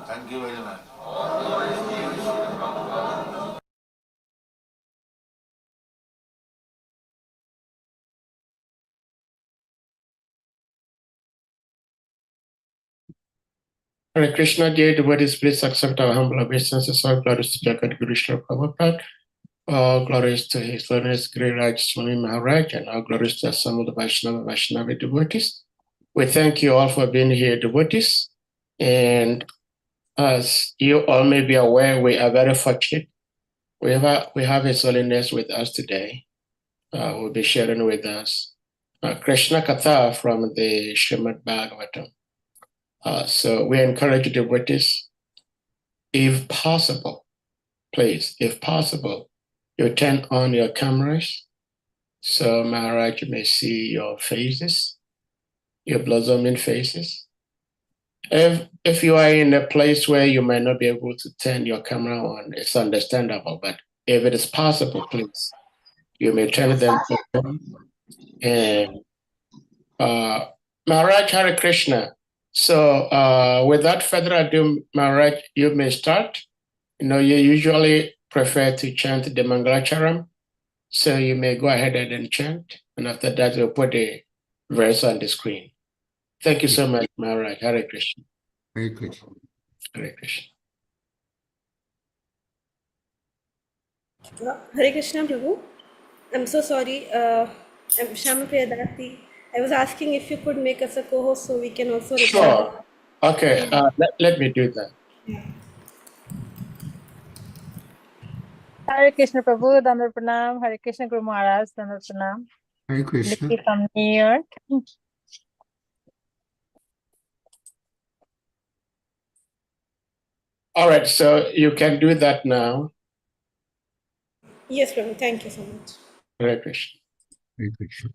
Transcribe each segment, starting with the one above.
Thank you very much. Hare Krishna, dear devotees, please accept our humble obeisances. All glories to Jagat Guru Srila Prabhupada. All glories to His Holiness GIRIRAJ SWAMI Maharaj, and all glories to assembled Vaishnava devotees. We thank you all for being here, devotees. And as you all may be aware, we are very fortunate. We have His Holiness with us today. Will be sharing with us Krishna Katha from the Srimad Bhagavatam. So we encourage devotees, if possible, please, if possible, you turn on your cameras so Maharaj may see your faces, your blossoming faces. If you are in a place where you might not be able to turn your camera on, it's understandable, but if it is possible, please, you may turn them on. And Maharaj, Hare Krishna. So without further ado, Maharaj, you may start. You know, you usually prefer to chant the Mangalacharam, so you may go ahead and chant, and after that, we'll put the verse on the screen. Thank you so much, Maharaj. Hare Krishna. Hare Krishna. Hare Krishna. Hare Krishna, Prabhu. I'm so sorry. I'm Shama Priyadati. I was asking if you could make us a co-host so we can also record. Sure. Okay, let me do that. Yeah. Hare Krishna Prabhu, Dandar Pranam. Hare Krishna Guru Maharaj, Dandar Pranam. Hare Krishna. Nikki from New York. All right, so you can do that now. Yes, Prabhu. Thank you so much. Hare Krishna. Hare Krishna.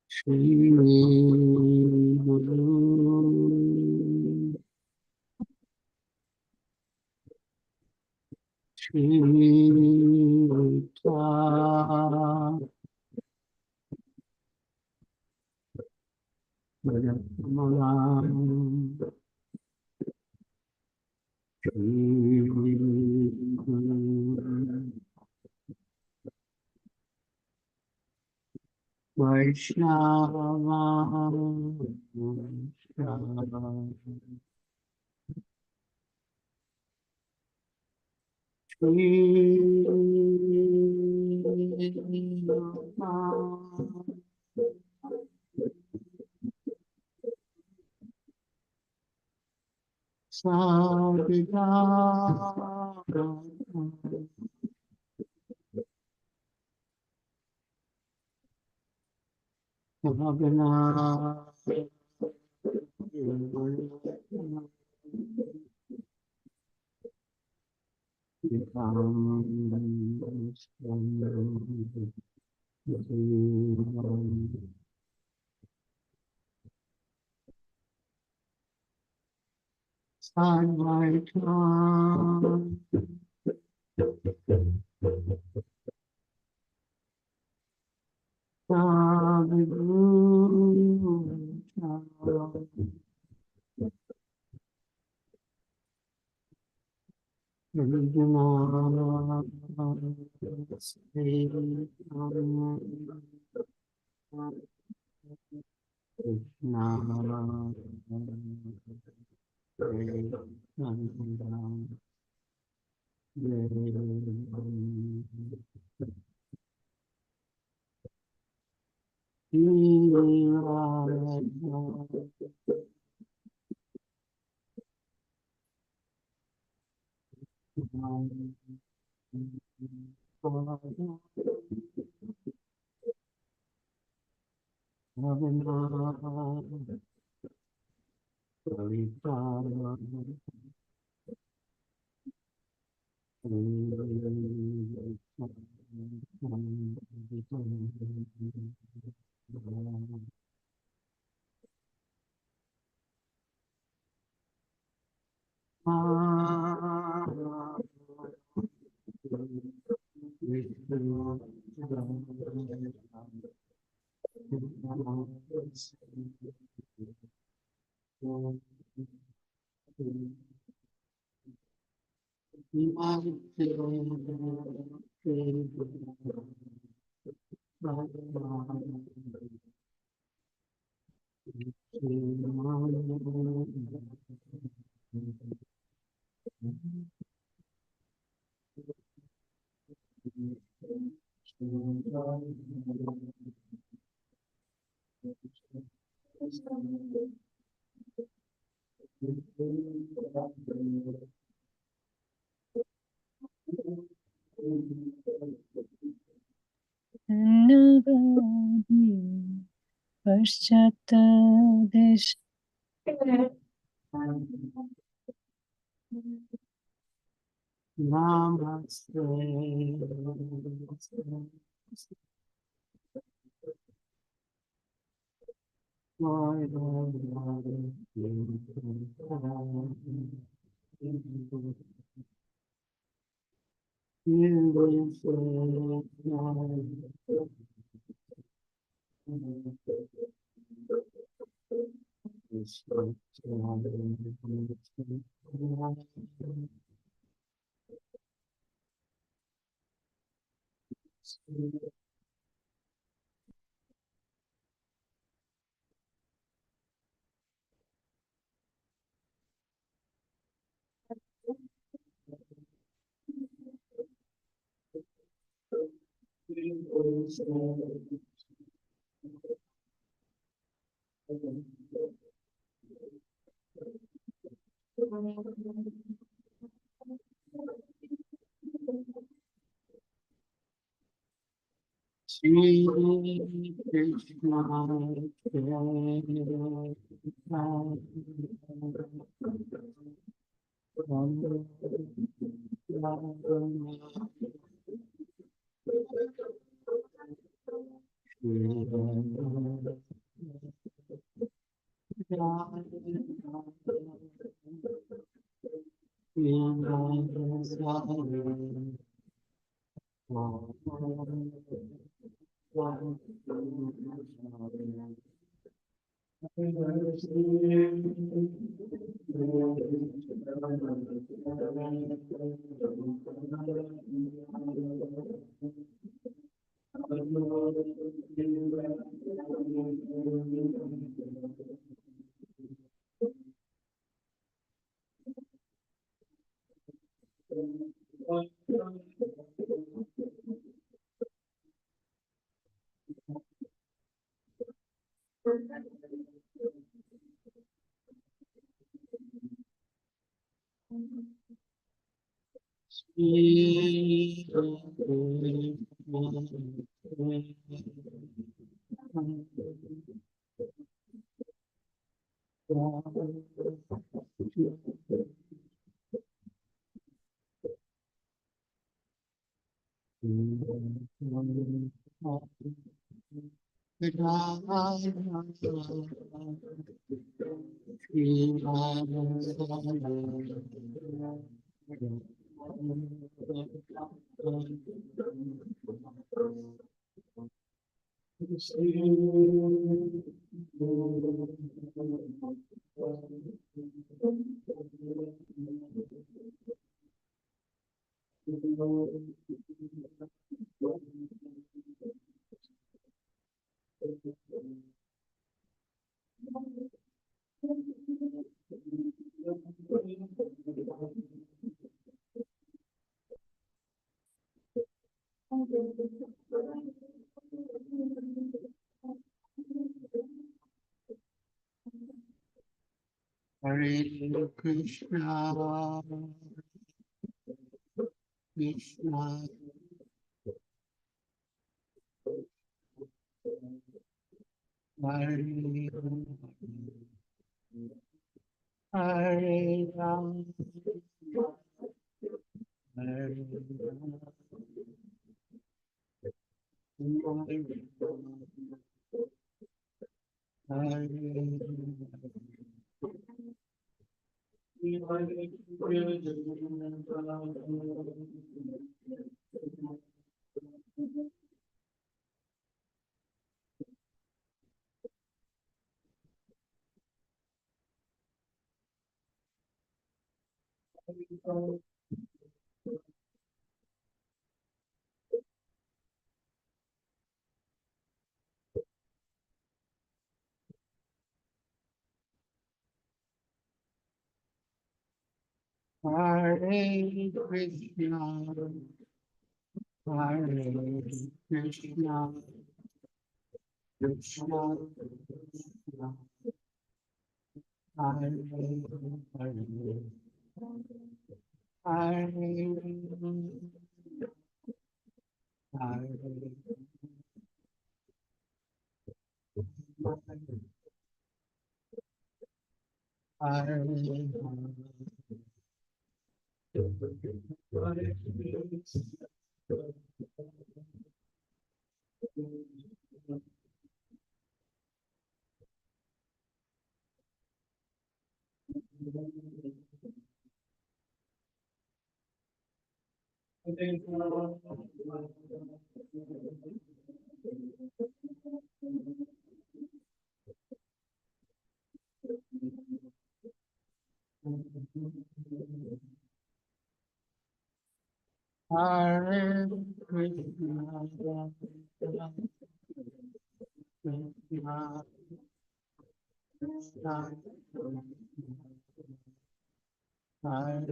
Shri Guru Shri Vaishnava Paschat Desh. Namaste. Shri Krishna Hare Krishna, Krishna Hare Hare Ram, Hare Ram, Hare Krishna, Hare Krishna, Krishna Krishna, Hare Hare, Hare Hare Hare Hare Krishna, Krishna, Krishna, Hare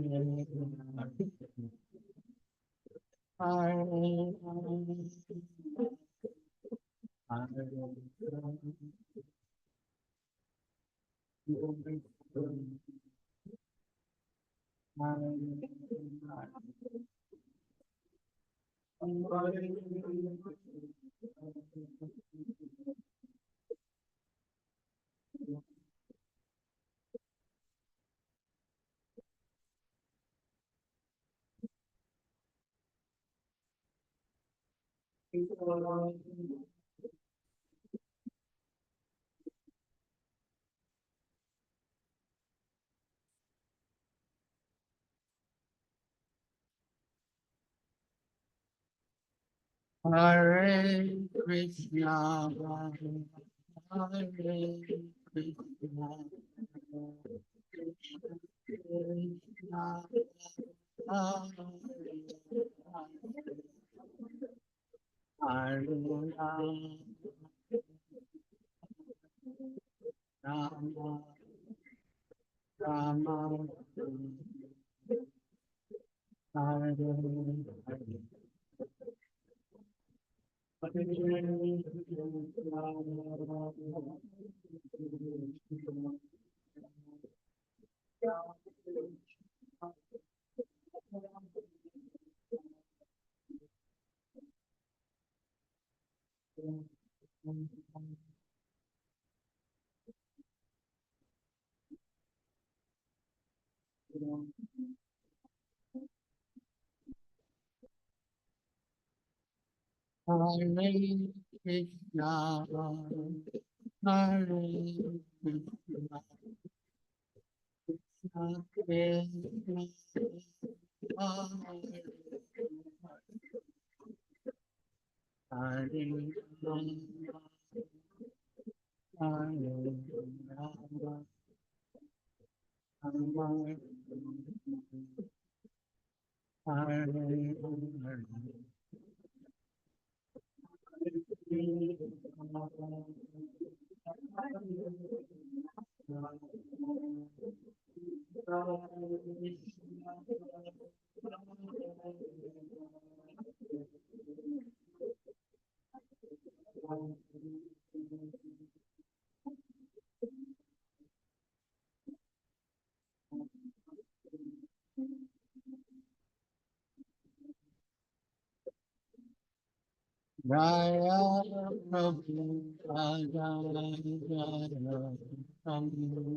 Hare Krishna, Hare Krishna, Krishna, Hare Rama, Rama, Rama, Hare Krishna, Hare Krishna, Krishna Krishna, Hare Hare Rama, Hare Rama, Rama Hare Jaya Prabhu Jaya Jaya Prabhu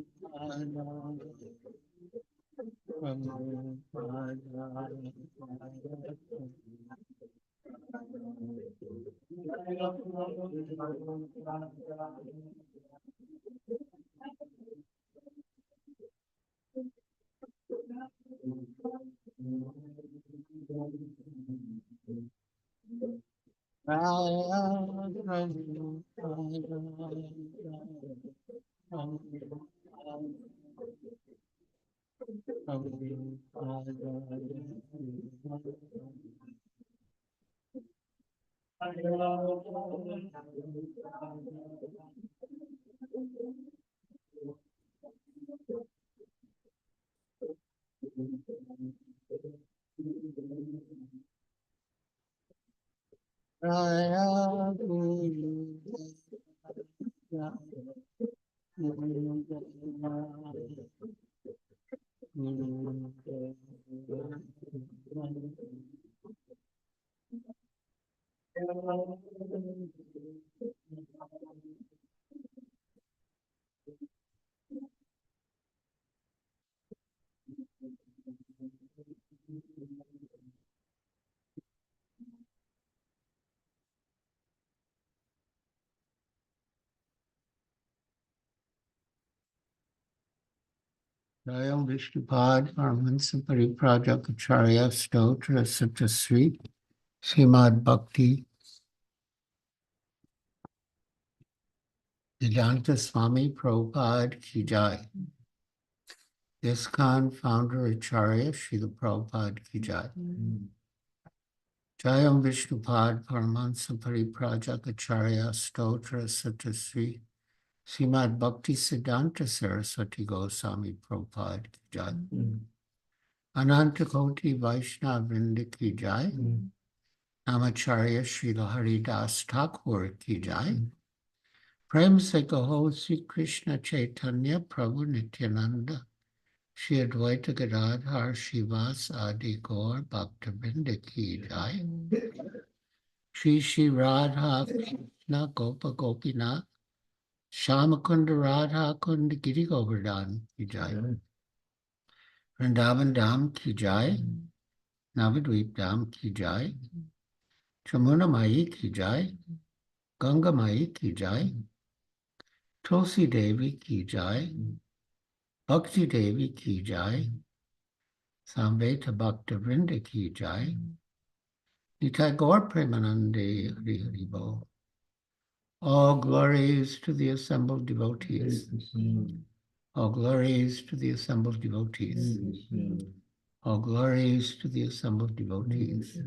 Jaya Guru Jaya Guru Jayam Vishnupad Paramahansa Pariprajakacharya Stotra Satasri Srimad Bhakti Vedanta Swami Prabhupada Ki Jai. ISKCON founder Acharya Srila Prabhupada Ki Jai. Jayam Vishnupad Paramahansa Pariprajak Acharya Stotra Satasri Srimad Bhakti Siddhanta Saraswati Goswami Prabhupada Ki Jai. Ananta Koti Vaishnava Vrinda Ki Jai. Namacharya Srila Haridas Thakur Ki Jai. Prem Se Kaho Sri Krishna Chaitanya Prabhu Nityananda Shri Advaita Gadadhar Shivas Adi Gaur Bhaktivinoda Ki Jai. Shri Shri Radha Krishna Gopa Gopinath Shamakunda Radha Kunda Giri Govardhan Ki Jai. Vrindavan Dham Ki Jai. Navadvip Dham Ki Jai. Chamuna Mai Ki Jai. Ganga Mai Ki Jai. Tulsi Devi Ki Jai. Bhakti Devi Ki Jai. Samveta Bhakta Vrinda Ki Jai. Nitai Gaur Premanande Hari Hari Bo. All glories to the assembled devotees. All glories to the assembled devotees. All glories to the assembled devotees.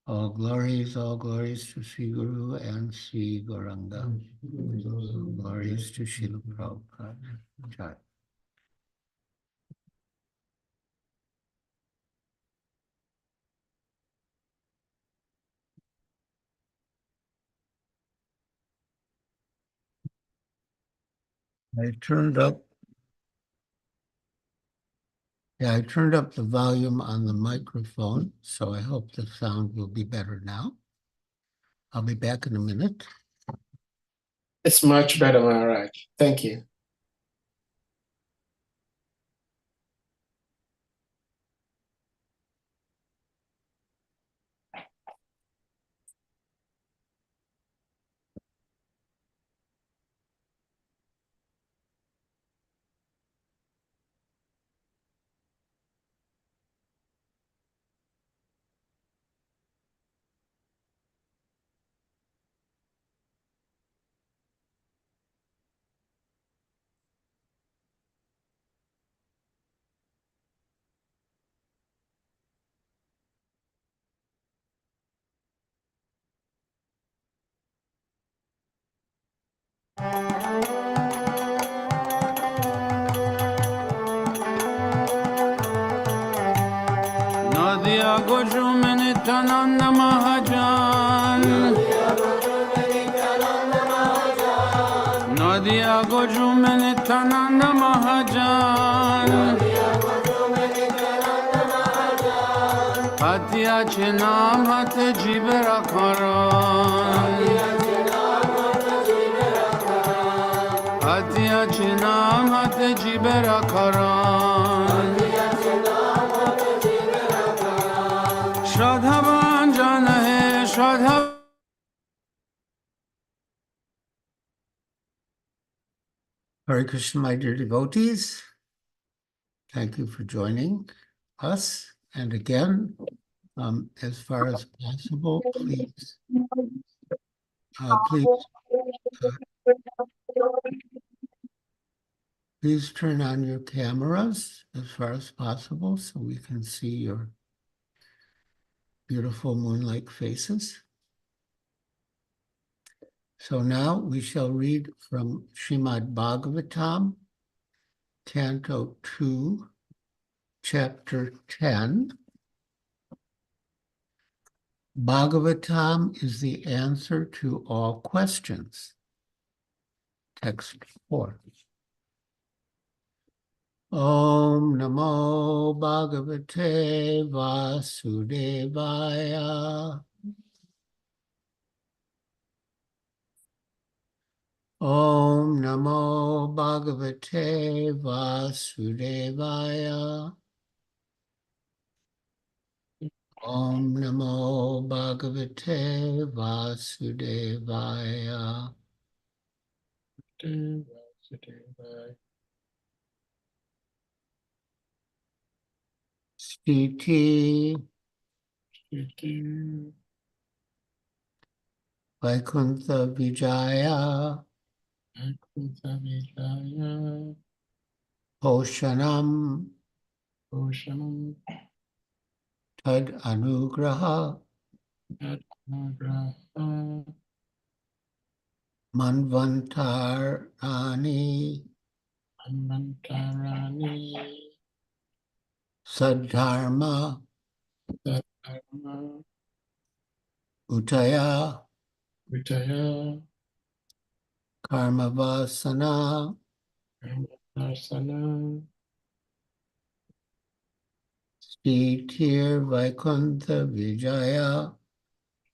All glories to Sri Guru and Sri Gauranga. Glories to Srila Prabhupada. Jai. I turned up the volume on the microphone, so I hope the sound will be better now. I'll be back in a minute. It's much better, Maharaj. Thank you. Nadia Gojumani Tananda Mahajan. Nadia Gojumani Tananda Mahajan. Hatia Chinam Hate Jibera Karan. Hatia Chinam Hate Jibera Karan. Shradhavan Jana Hai Shradha. Hare Krishna, my dear devotees. Thank you for joining us. And again, as far as possible, please turn on your cameras as far as possible so we can see your beautiful moon-like faces. So now we shall read from Srimad Bhagavatam, Canto 2, Chapter 10. Bhagavatam is the answer to all questions. Text 4. Om Namo Bhagavate Vasudevaya. Om Namo Bhagavate Vasudevaya. Om Namo Bhagavate Vasudevaya. Stiti Vaikuntha Vijaya Vaikuntha Vijaya, Poshanam Bhushanam, Tad Anugraha Yadanagraha, Manvantarani Manvantarani, Sadharma Dharma, Utaya Vitaya, Karmavasana Darsana, Stitir Vaikuntha Vijaya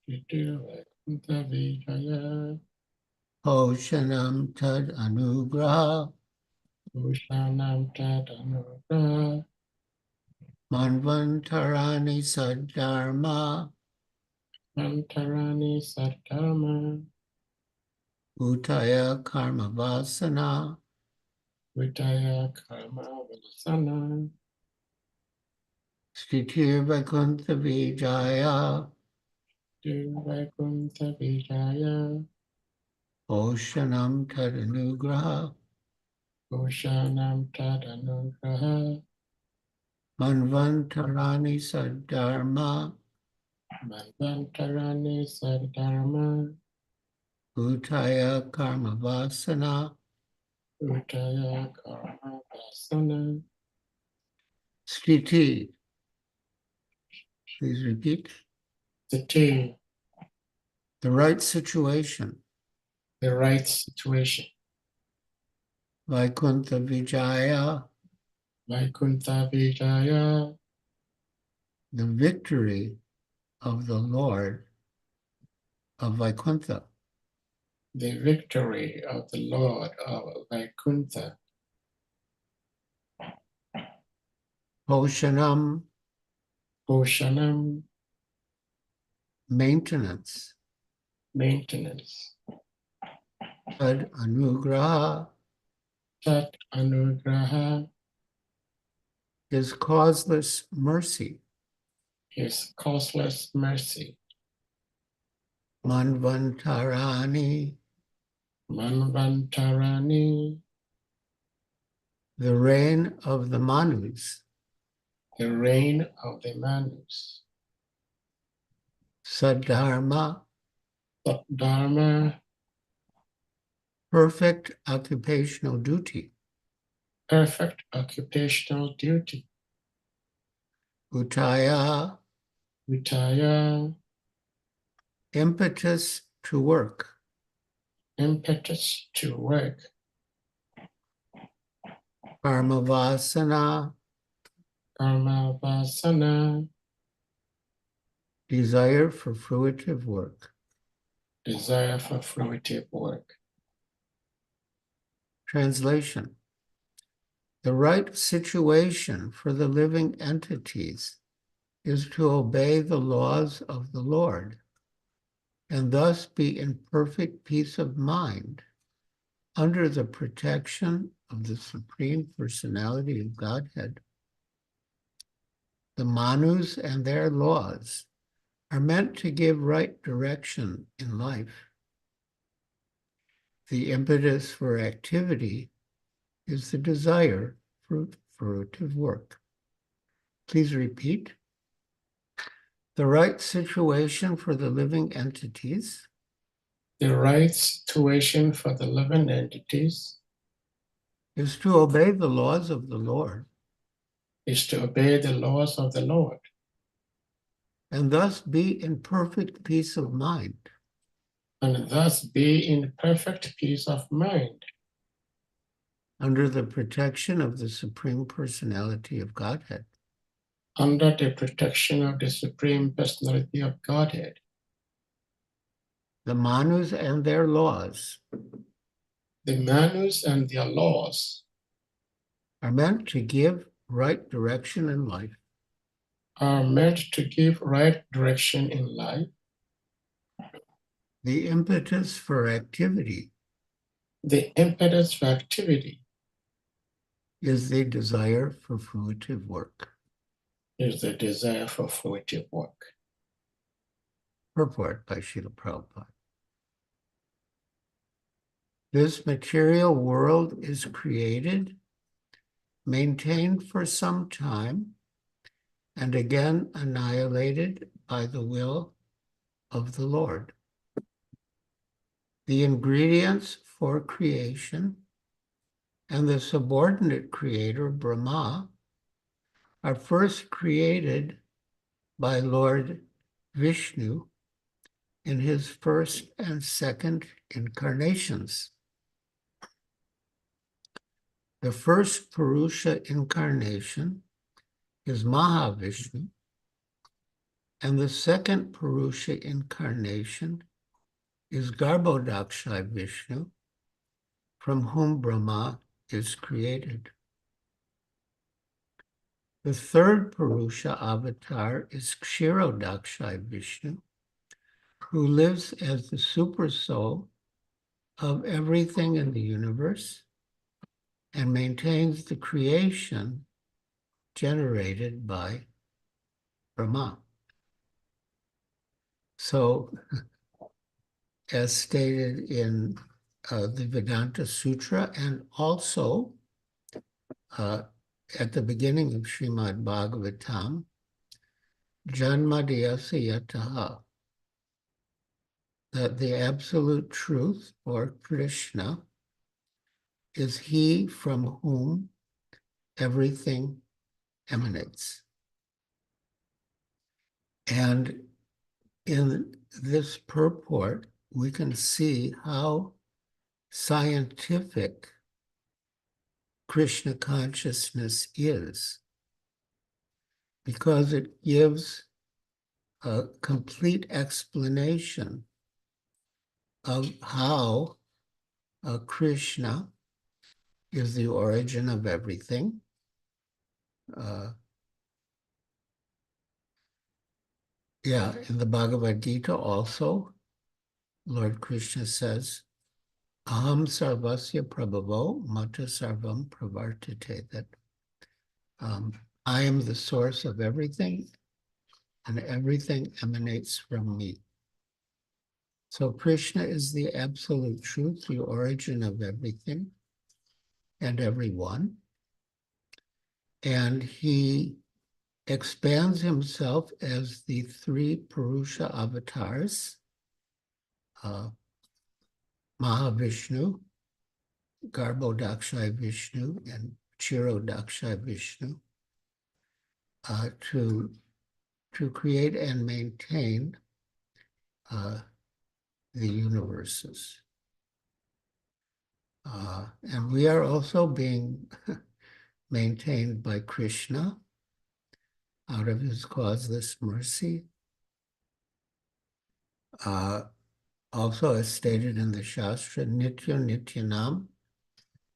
Vidya Vaikuntha Vijaya, Poshanam Tad Anugraha Bhushanam Tadanugraha, Manvantarani Sadharma Mantarani Saddharma, Utaya Karmavasana Vitaya Karma Valasana, Stitir Vaikuntha Vijaya Vidya Vaikuntha Vijaya, Poshanam Tad Anugraha Bhushanam Tadanugraha, Manvantarani Sadharma Manvantarani Saddharma, Utaya Karmavasana Vitaya Karma Valasana, Stiti. Please repeat. Sati, The right situation. the right situation. Vaikuntha Vijaya. Vaikuntha Vijaya, The victory of the Lord of Vaikuntha. the victory of the Lord of Vaikuntha. Poshanam. Bhushanam, Maintenance. maintenance. Tad Anugraha. Tat Anugraha, His causeless mercy. his causeless mercy. Manvantarani. Manvantarani, The reign of the Manus. the reign of the Manus. Sadharma. Dharma, Perfect occupational duty. perfect occupational duty. Utaya. Vitaya, Impetus to work. impetus to work. Karmavasana. Karma Vasana, Desire for fruitive work. desire for fruitive work. Translation. The right situation for the living entities is to obey the laws of the Lord and thus be in perfect peace of mind under the protection of the Supreme Personality of Godhead. The Manus and their laws are meant to give right direction in life. The impetus for activity is the desire for fruitive work. Please repeat. The right situation for the living entities The right situation for the living entities is to obey the laws of the Lord is to obey the laws of the Lord and thus be in perfect peace of mind and thus be in perfect peace of mind under the protection of the Supreme Personality of Godhead. under the protection of the Supreme Personality of Godhead. The Manus and their laws The Manus and their laws are meant to give right direction in life. are meant to give right direction in life. The impetus for activity The impetus for activity is the desire for fruitive work. is the desire for fruitive work. Purport by Srila Prabhupada. This material world is created, maintained for some time, and again annihilated by the will of the Lord. The ingredients for creation and the subordinate creator, Brahma, are first created by Lord Vishnu in his first and second incarnations. The first Purusha incarnation is Mahavishnu, and the second Purusha incarnation is Garbhodaksha Vishnu, from whom Brahma is created. The third Purusha avatar is Kshirodaksha Vishnu, who lives as the super soul of everything in the universe and maintains the creation generated by Brahma. So, as stated in the Vedanta Sutra, and also at the beginning of Srimad Bhagavatam, Janmadhyasya Yataha, that the absolute truth, or Krishna, is he from whom everything emanates. And in this purport, we can see how scientific Krishna consciousness is, because it gives a complete explanation of how Krishna is the origin of everything. In the Bhagavad Gita also, Lord Krishna says, Aham sarvasya prabhavo mata sarvam pravartate, that I am the source of everything and everything emanates from me. So Krishna is the absolute truth, the origin of everything and everyone. And he expands himself as the three Purusha avatars, Mahavishnu, Garbhodaksha Vishnu, and Kshirodaksha Vishnu, to create and maintain the universes. And we are also being maintained by Krishna out of his causeless mercy. Also, as stated in the Shastra, Nitya Nityanam,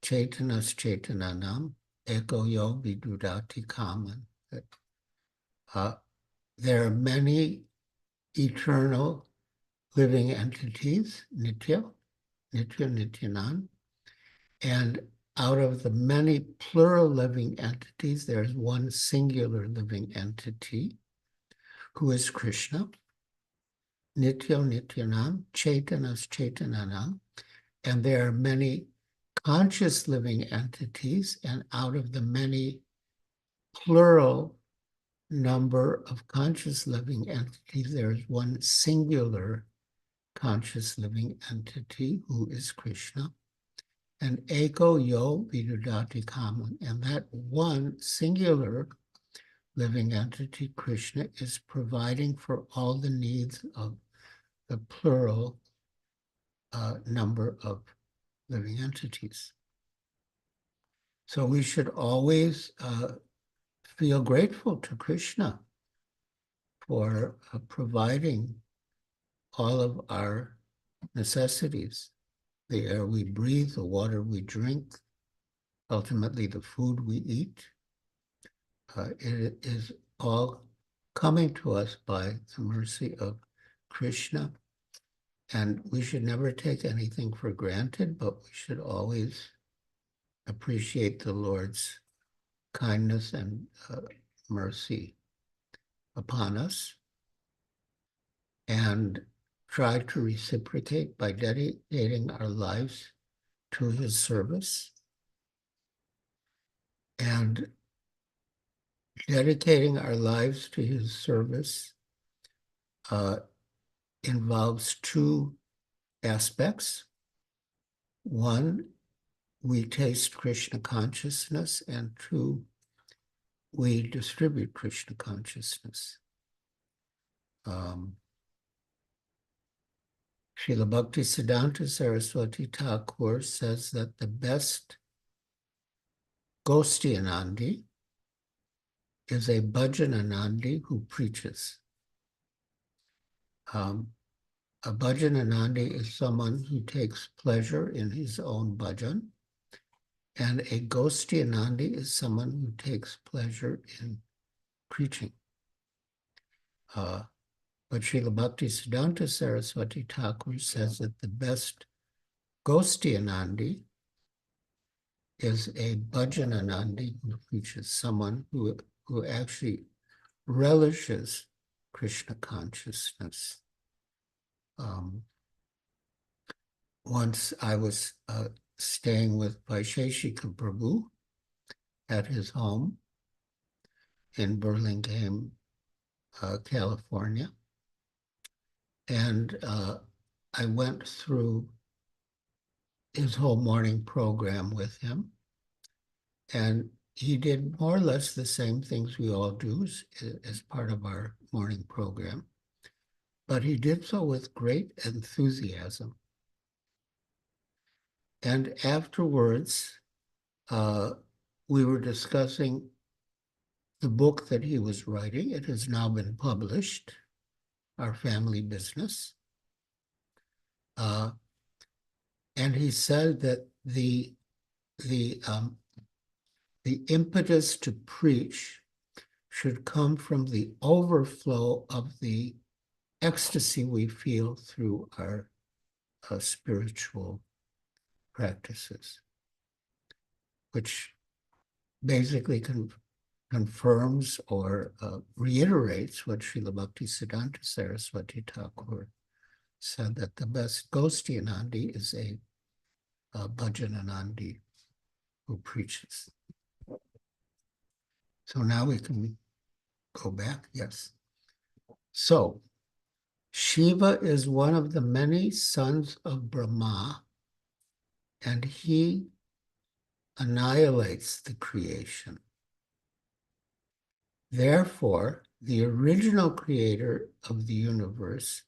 Chaitanas Chaitananam, Eko Yo Vidudati Kaman. There are many eternal living entities, Nitya, Nityanam, and out of the many plural living entities, there's one singular living entity, who is Krishna. Nityo Nityanam, Chaitanas Chaitananam, and there are many conscious living entities, and out of the many plural number of conscious living entities, there is one singular conscious living entity, who is Krishna. And Eko Yo Vidudati Kaman, and that one singular living entity, Krishna, is providing for all the needs of the plural number of living entities. So we should always feel grateful to Krishna for providing all of our necessities, the air we breathe, the water we drink, ultimately the food we eat. It is all coming to us by the mercy of Krishna. And we should never take anything for granted, but we should always appreciate the Lord's kindness and mercy upon us, and try to reciprocate by dedicating our lives to his service. And dedicating our lives to his service involves two aspects. One, we taste Krishna consciousness, and two, we distribute Krishna consciousness. Srila Bhaktisiddhanta Saraswati Thakur says that the best Gostianandi is a Bhajananandi who preaches. A Bhajananandi is someone who takes pleasure in his own bhajan, and a Gostianandi is someone who takes pleasure in preaching. But Srila Bhaktisiddhanta Saraswati Thakur says that the best Gostianandi is a Bhajananandi who preaches, someone who actually relishes Krishna consciousness. Once I was staying with Vaisheshika Prabhu at his home in Burlingame, California. And I went through his whole morning program with him. And he did more or less the same things we all do as part of our morning program. But he did so with great enthusiasm. And afterwards, we were discussing the book that he was writing. It has now been published, Our Family Business. And he said that the impetus to preach should come from the overflow of the ecstasy we feel through our spiritual practices, which basically confirms or reiterates what Srila Bhaktisiddhanta Saraswati Thakur said, that the best Gostianandi is a Bhajananandi who preaches. So now we can go back, yes. So Shiva is one of the many sons of Brahma, and he annihilates the creation. Therefore, the original creator of the universe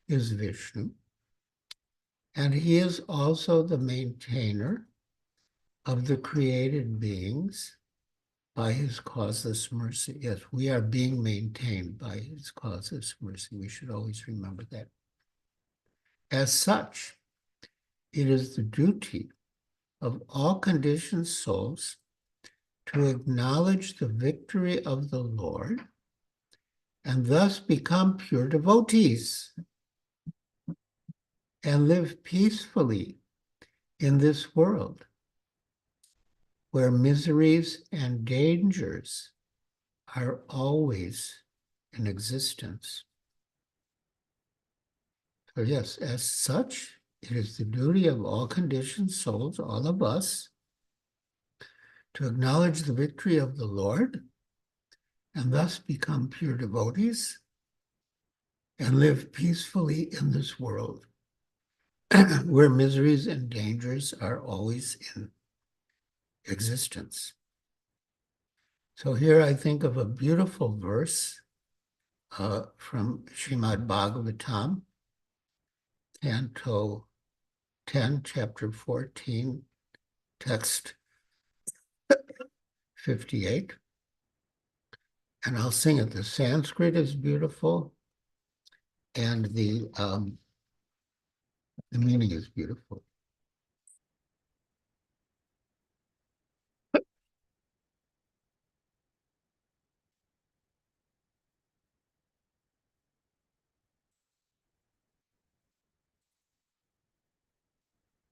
is Vishnu, and he is also the maintainer of the created beings by his causeless mercy. Yes, we are being maintained by his causeless mercy. We should always remember that. As such, it is the duty of all conditioned souls to acknowledge the victory of the Lord and thus become pure devotees and live peacefully in this world where miseries and dangers are always in existence. So yes, as such, it is the duty of all conditioned souls, all of us, to acknowledge the victory of the Lord and thus become pure devotees and live peacefully in this world where miseries and dangers are always in existence. So here I think of a beautiful verse from Srimad Bhagavatam, Canto 10, Chapter 14, Text 58. And I'll sing it. The Sanskrit is beautiful, and the meaning is beautiful.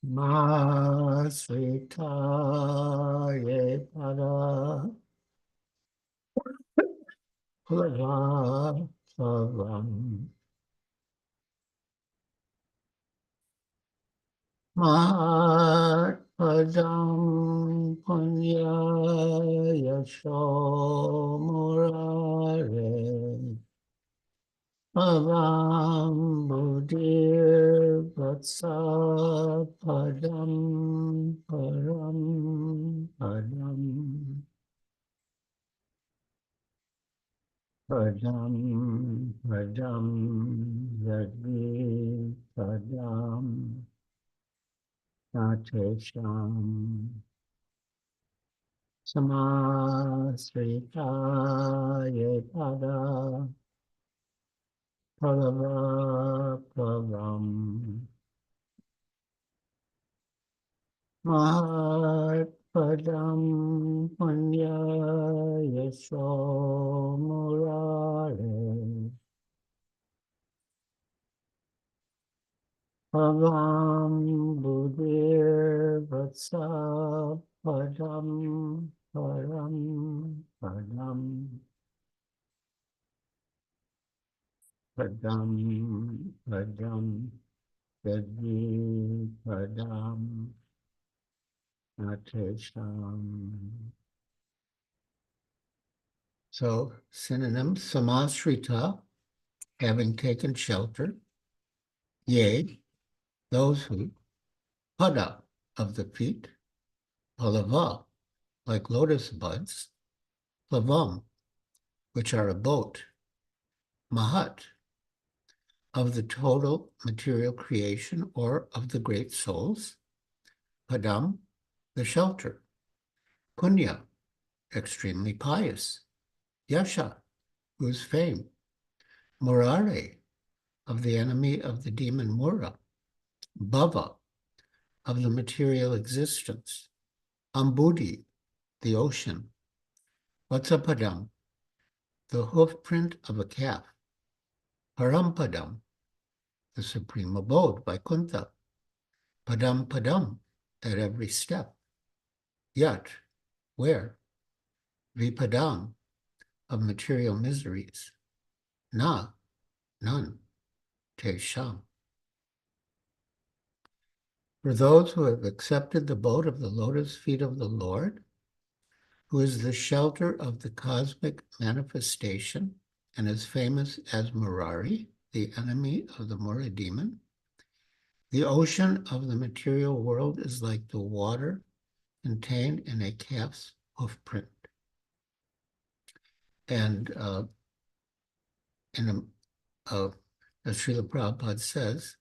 Masritaye pada Pulavasavam Mahat Padam Punya Yasho Murare Pavam Buddhir Vatsa Padam Param Padam Padam Padam Yadvi Padam Natesham Samasrita Yepada Palava Pavam Mahat Padam Punya Yasho Murare Pavam Buddhir Vatsa Padam Param Padam Padam Padam Yadi Padam Natesham. So synonyms: Samasrita, having taken shelter; yea, those who; pada, of the feet; palava, like lotus buds; plavam, which are a boat; mahat, of the total material creation or of the great souls; padam, the shelter; punya, extremely pious; yasha, whose fame; murare, of the enemy of the demon Mura; bhava, of the material existence; ambudhi, the ocean; vatsapadam, the hoof print of a calf; parampadam, the supreme abode, Vaikuntha; padam padam, at every step; yat, where; vipadam, of material miseries; na, none; tesham. For those who have accepted the boat of the lotus feet of the Lord, who is the shelter of the cosmic manifestation and is famous as Murari, the enemy of the Mura demon, the ocean of the material world is like the water contained in a calf's hoof print. And as Srila Prabhupada says,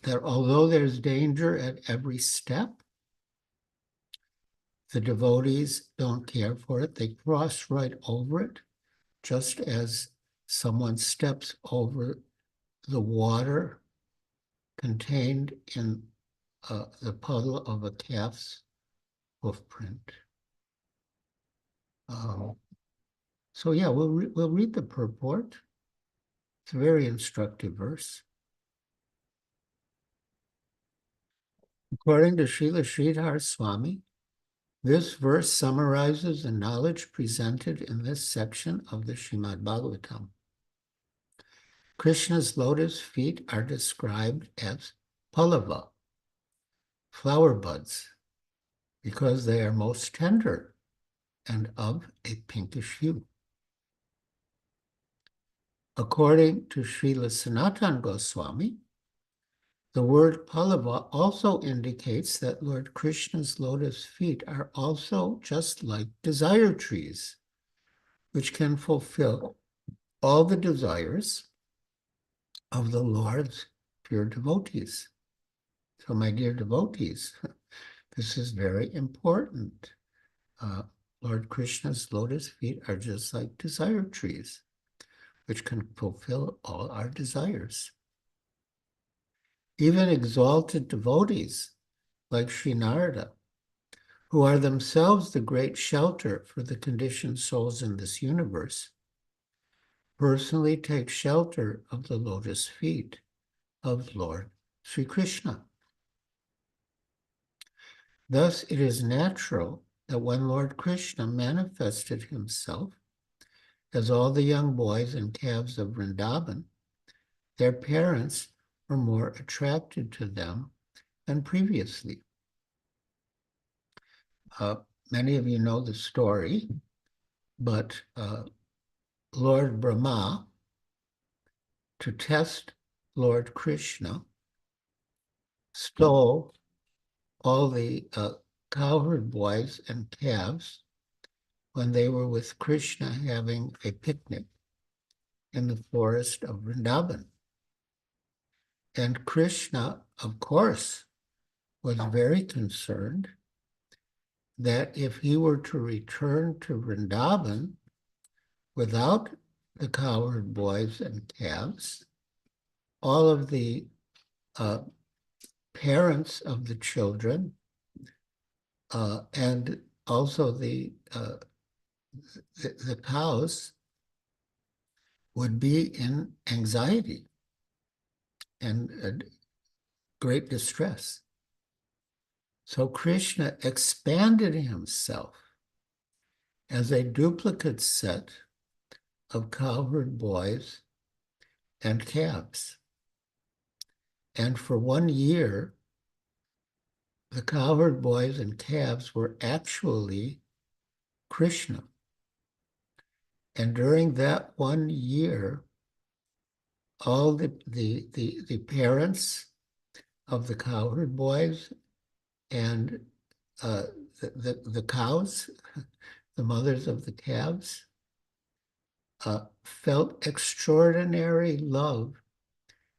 that although there's danger at every step, the devotees don't care for it. They cross right over it, just as someone steps over the water contained in the puddle of a calf's hoof print. So yeah, we'll read the purport. It's a very instructive verse. According to Srila Sridhar Swami, this verse summarizes the knowledge presented in this section of the Srimad Bhagavatam. Krishna's lotus feet are described as pallava, flower buds, because they are most tender and of a pinkish hue. According to Srila Sanatana Goswami, the word pallava also indicates that Lord Krishna's lotus feet are also just like desire trees, which can fulfill all the desires of the Lord's pure devotees. So my dear devotees, this is very important. Lord Krishna's lotus feet are just like desire trees, which can fulfill all our desires. Even exalted devotees like Sri Narada, who are themselves the great shelter for the conditioned souls in this universe, personally take shelter of the lotus feet of Lord Sri Krishna. Thus, it is natural that when Lord Krishna manifested himself as all the young boys and calves of Vrindavan, their parents were more attracted to them and previously. Many of you know the story, but Lord Brahma, to test Lord Krishna, stole all the cowherd boys and calves when they were with Krishna having a picnic in the forest of Vrindavan. And Krishna, of course, was very concerned that if he were to return to Vrindavan without the cowherd boys and calves, all of the parents of the children and also the cows would be in anxiety and great distress. So Krishna expanded himself as a duplicate set of cowherd boys and calves. And for 1 year, the cowherd boys and calves were actually Krishna. And during that 1 year, all the parents of the cowherd boys and the cows, the mothers of the calves, felt extraordinary love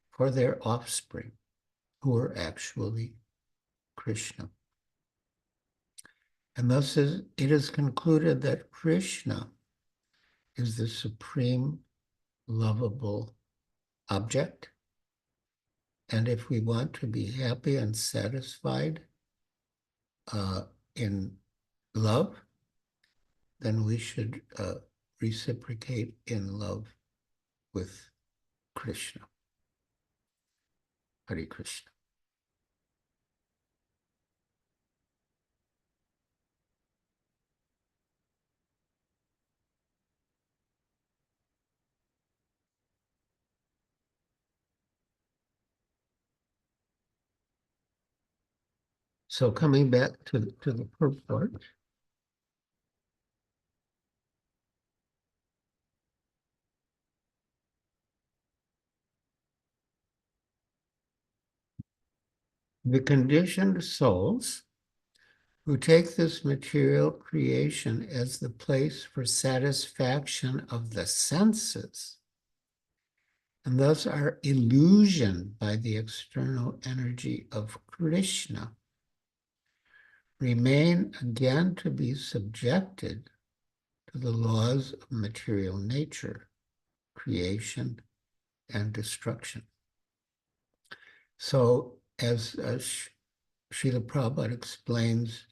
for their offspring, who were actually Krishna. And thus it is concluded that Krishna is the supreme lovable object. And if we want to be happy and satisfied in love, then we should reciprocate in love with Krishna. Hare Krishna. So coming back to the purport, the conditioned souls who take this material creation as the place for satisfaction of the senses, and thus are illusioned by the external energy of Krishna, remain again to be subjected to the laws of material nature, creation and destruction. So as Srila Prabhupada explains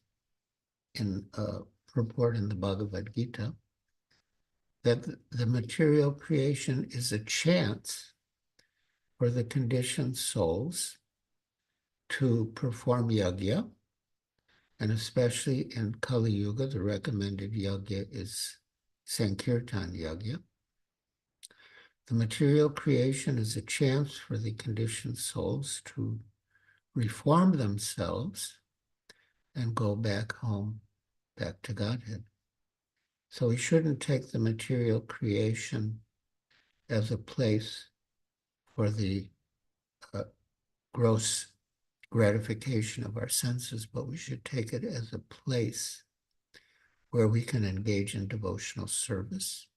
in a purport in the Bhagavad Gita, that the material creation is a chance for the conditioned souls to perform yajna, and especially in Kali Yuga, the recommended yajna is Sankirtan yajna. The material creation is a chance for the conditioned souls to reform themselves and go back home, back to Godhead. So we shouldn't take the material creation as a place for the gross gratification of our senses, but we should take it as a place where we can engage in devotional service,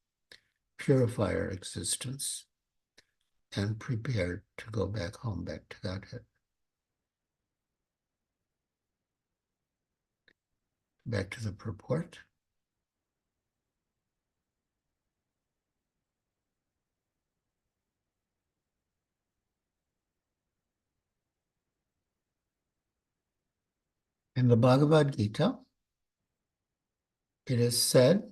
purify our existence, and prepare to go back home, back to Godhead. Back to the purport. In the Bhagavad Gita, it is said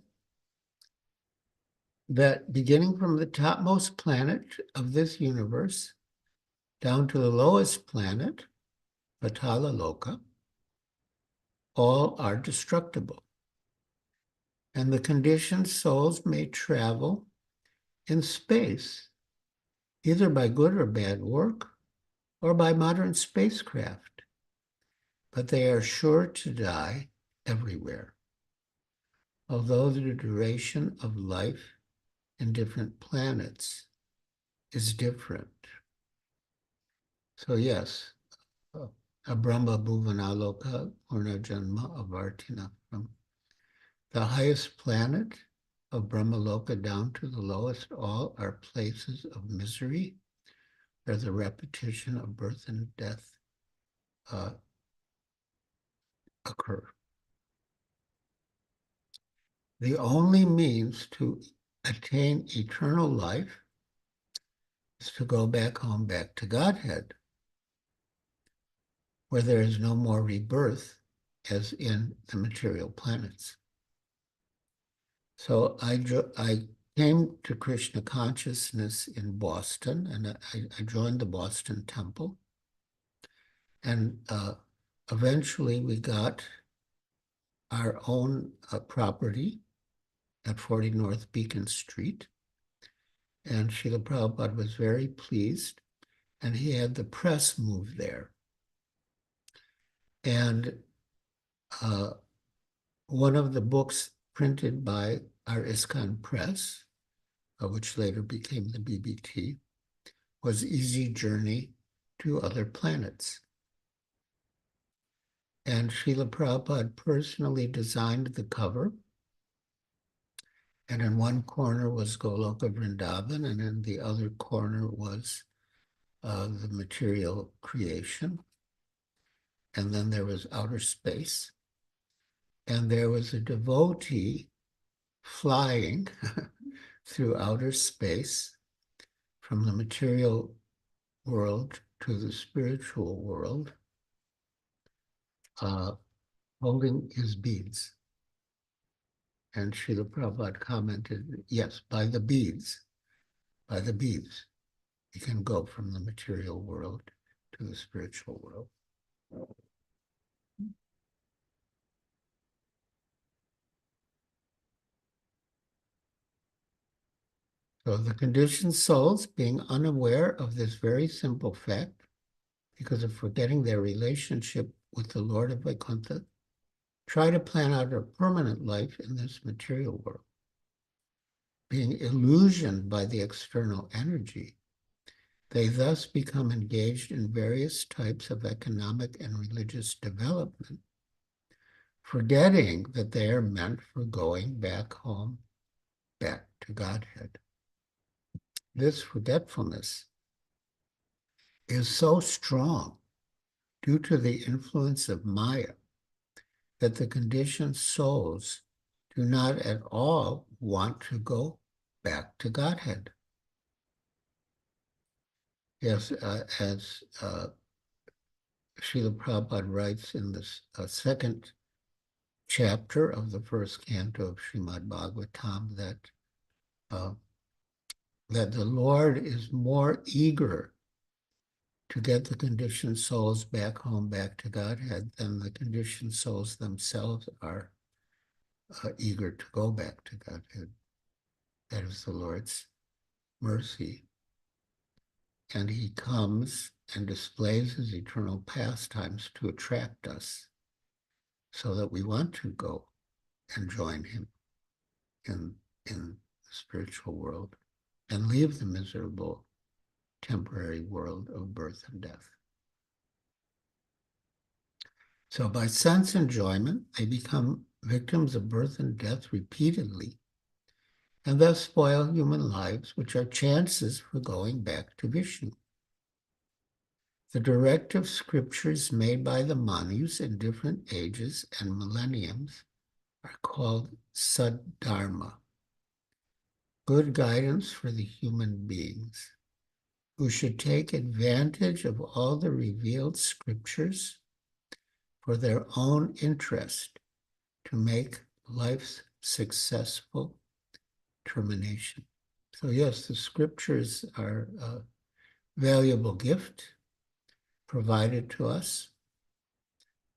that beginning from the topmost planet of this universe down to the lowest planet, Vatala Loka, all are destructible. And the conditioned souls may travel in space, either by good or bad work, or by modern spacecraft, but they are sure to die everywhere, although the duration of life in different planets is different. So yes, Abrahma Bhuvanaloka Purna Janma Avartina, from the highest planet of Brahmaloka down to the lowest, all are places of misery, where the repetition of birth and death occur. The only means to attain eternal life is to go back home, back to Godhead, where there is no more rebirth as in the material planets. So I came to Krishna consciousness in Boston, and I joined the Boston Temple. And eventually we got our own property at 40 North Beacon Street. And Srila Prabhupada was very pleased, and he had the press move there. And one of the books printed by our ISKCON Press, which later became the BBT, was Easy Journey to Other Planets. And Srila Prabhupada personally designed the cover. And in one corner was Goloka Vrindavan, and in the other corner was the material creation. And then there was outer space. And there was a devotee flying through outer space from the material world to the spiritual world, holding his beads. And Srila Prabhupada commented, yes, by the beads, you can go from the material world to the spiritual world. So the conditioned souls, being unaware of this very simple fact, because of forgetting their relationship with the Lord of Vaikuntha, try to plan out a permanent life in this material world. Being illusioned by the external energy, they thus become engaged in various types of economic and religious development, forgetting that they are meant for going back home, back to Godhead. This forgetfulness is so strong due to the influence of Maya that the conditioned souls do not at all want to go back to Godhead. Yes, as Srila Prabhupada writes in this second chapter of the first canto of Srimad Bhagavatam, that the Lord is more eager to get the conditioned souls back home, back to Godhead, than the conditioned souls themselves are eager to go back to Godhead. That is the Lord's mercy. And he comes and displays his eternal pastimes to attract us so that we want to go and join him in the spiritual world and leave the miserable temporary world of birth and death. So by sense enjoyment, they become victims of birth and death repeatedly, and thus spoil human lives, which are chances for going back to Vishnu. The directive scriptures made by the Manus in different ages and millenniums are called Saddharma, good guidance for the human beings, who should take advantage of all the revealed scriptures for their own interest to make life's successful termination. So yes, the scriptures are a valuable gift provided to us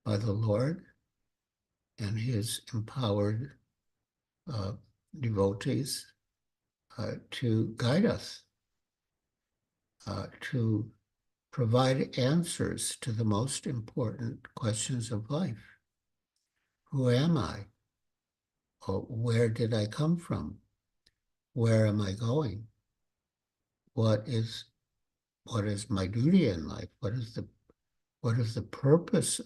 by the Lord and his empowered devotees to guide us to provide answers to the most important questions of life. Who am I? Or where did I come from? Where am I going? What is my duty in life? What is the purpose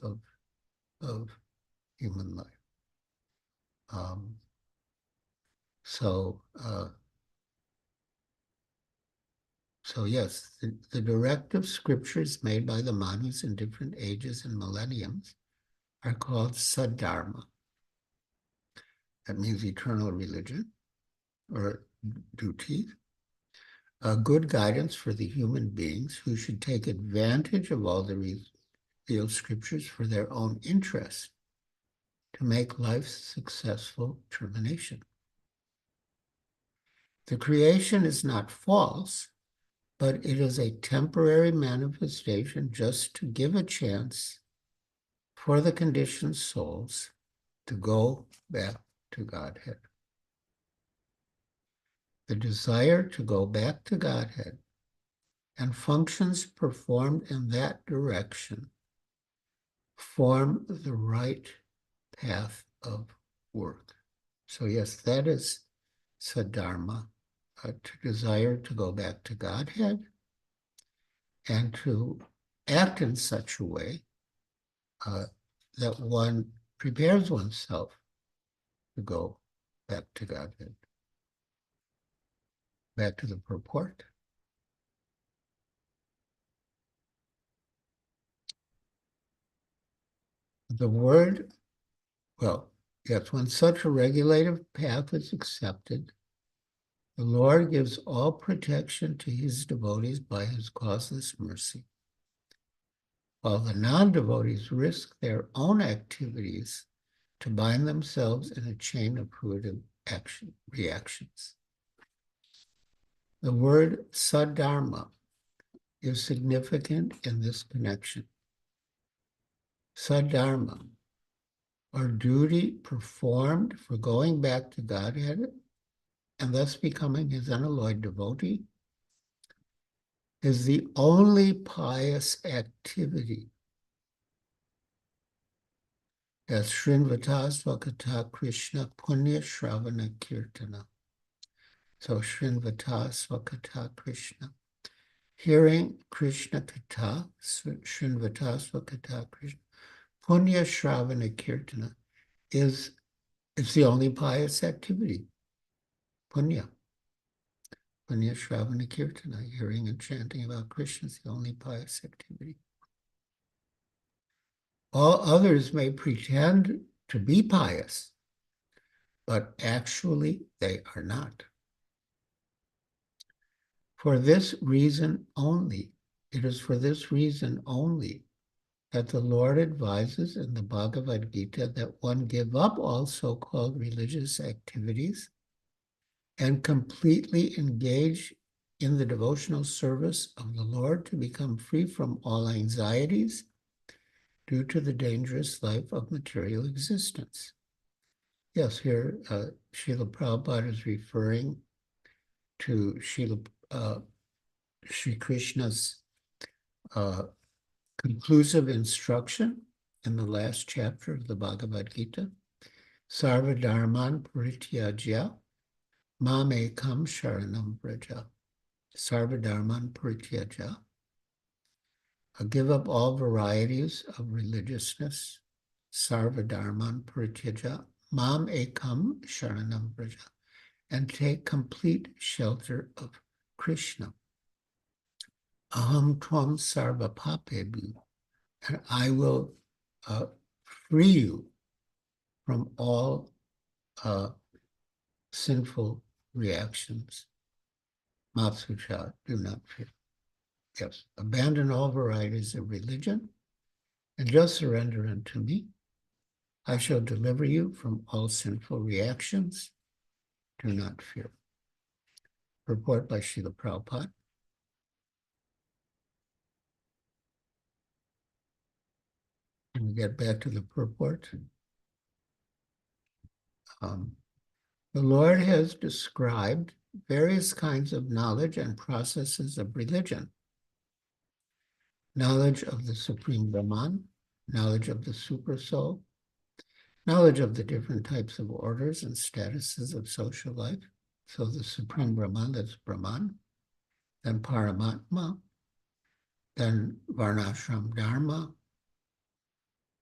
of human life? So yes, the directive scriptures made by the manus in different ages and millenniums are called Saddharma. That means eternal religion or duty. A good guidance for the human beings who should take advantage of all the revealed scriptures for their own interest to make life's successful termination. The creation is not false, but it is a temporary manifestation just to give a chance for the conditioned souls to go back to Godhead. The desire to go back to Godhead and functions performed in that direction form the right path of work. So yes, that is Saddharma, to desire to go back to Godhead and to act in such a way that one prepares oneself to go back to Godhead. Back to the purport. The word, well, yes, when such a regulative path is accepted, the Lord gives all protection to his devotees by his causeless mercy, while the non-devotees risk their own activities to bind themselves in a chain of fruitive reactions. The word Saddharma is significant in this connection. Saddharma, or duty performed for going back to Godhead and thus becoming his unalloyed devotee, is the only pious activity. As Srinvata Swakata Krishna Punya Shravana Kirtana. So Srinvata Swakata Krishna. Hearing Krishna Katha, Srinvata Swakata Krishna, Punya Shravana Kirtana it's the only pious activity. Punya. Punya Shravana Kirtana, hearing and chanting about Krishna is the only pious activity. All others may pretend to be pious, but actually they are not. For this reason only, it is for this reason only that the Lord advises in the Bhagavad Gita that one give up all so-called religious activities and completely engage in the devotional service of the Lord to become free from all anxieties due to the dangerous life of material existence. Yes, here Srila Prabhupada is referring to Sri Krishna's conclusive instruction in the last chapter of the Bhagavad Gita, Sarva Dharman Parityajya Mam Ekam Sharanam Vraja. Sarva Dharman Parityajya. Give up all varieties of religiousness. Sarva Dharman Parityajya Mam Ekam Sharanam Vraja. And take complete shelter of Krishna. Aham Tvam Sarva Papebu. And I will free you from all sinful reactions. Matsucha, do not fear. Yes, abandon all varieties of religion and just surrender unto me. I shall deliver you from all sinful reactions. Do not fear. Purport by Srila Prabhupada. And we get back to the purport. The Lord has described various kinds of knowledge and processes of religion. knowledge of the Supreme Brahman, knowledge of the Supersoul, knowledge of the different types of orders and statuses of social life. So the Supreme Brahman, that's Brahman, then Paramatma, then Varnashram Dharma,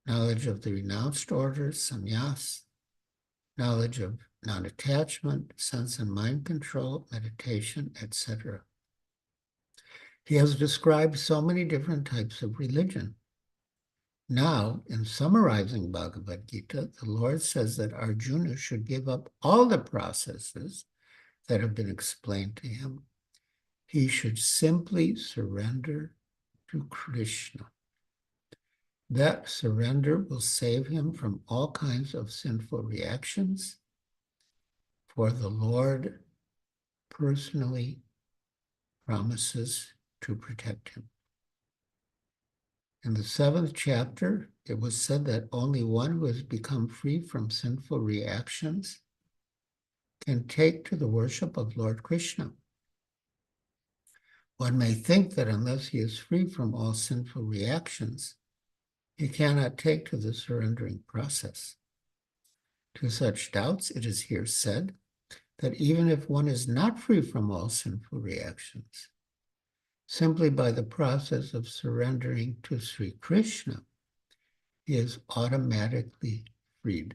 knowledge of the renounced orders, sannyas, knowledge of non-attachment, sense and mind control, meditation, etc. He has described so many different types of religion. Now, in summarizing Bhagavad Gita, the Lord says that Arjuna should give up all the processes that have been explained to him. He should simply surrender to Krishna. That surrender will save him from all kinds of sinful reactions, for the Lord personally promises to protect him. In the 7th chapter, it was said that only one who has become free from sinful reactions can take to the worship of Lord Krishna. One may think that unless he is free from all sinful reactions, he cannot take to the surrendering process. To such doubts, it is here said that even if one is not free from all sinful reactions, simply by the process of surrendering to Sri Krishna, he is automatically freed.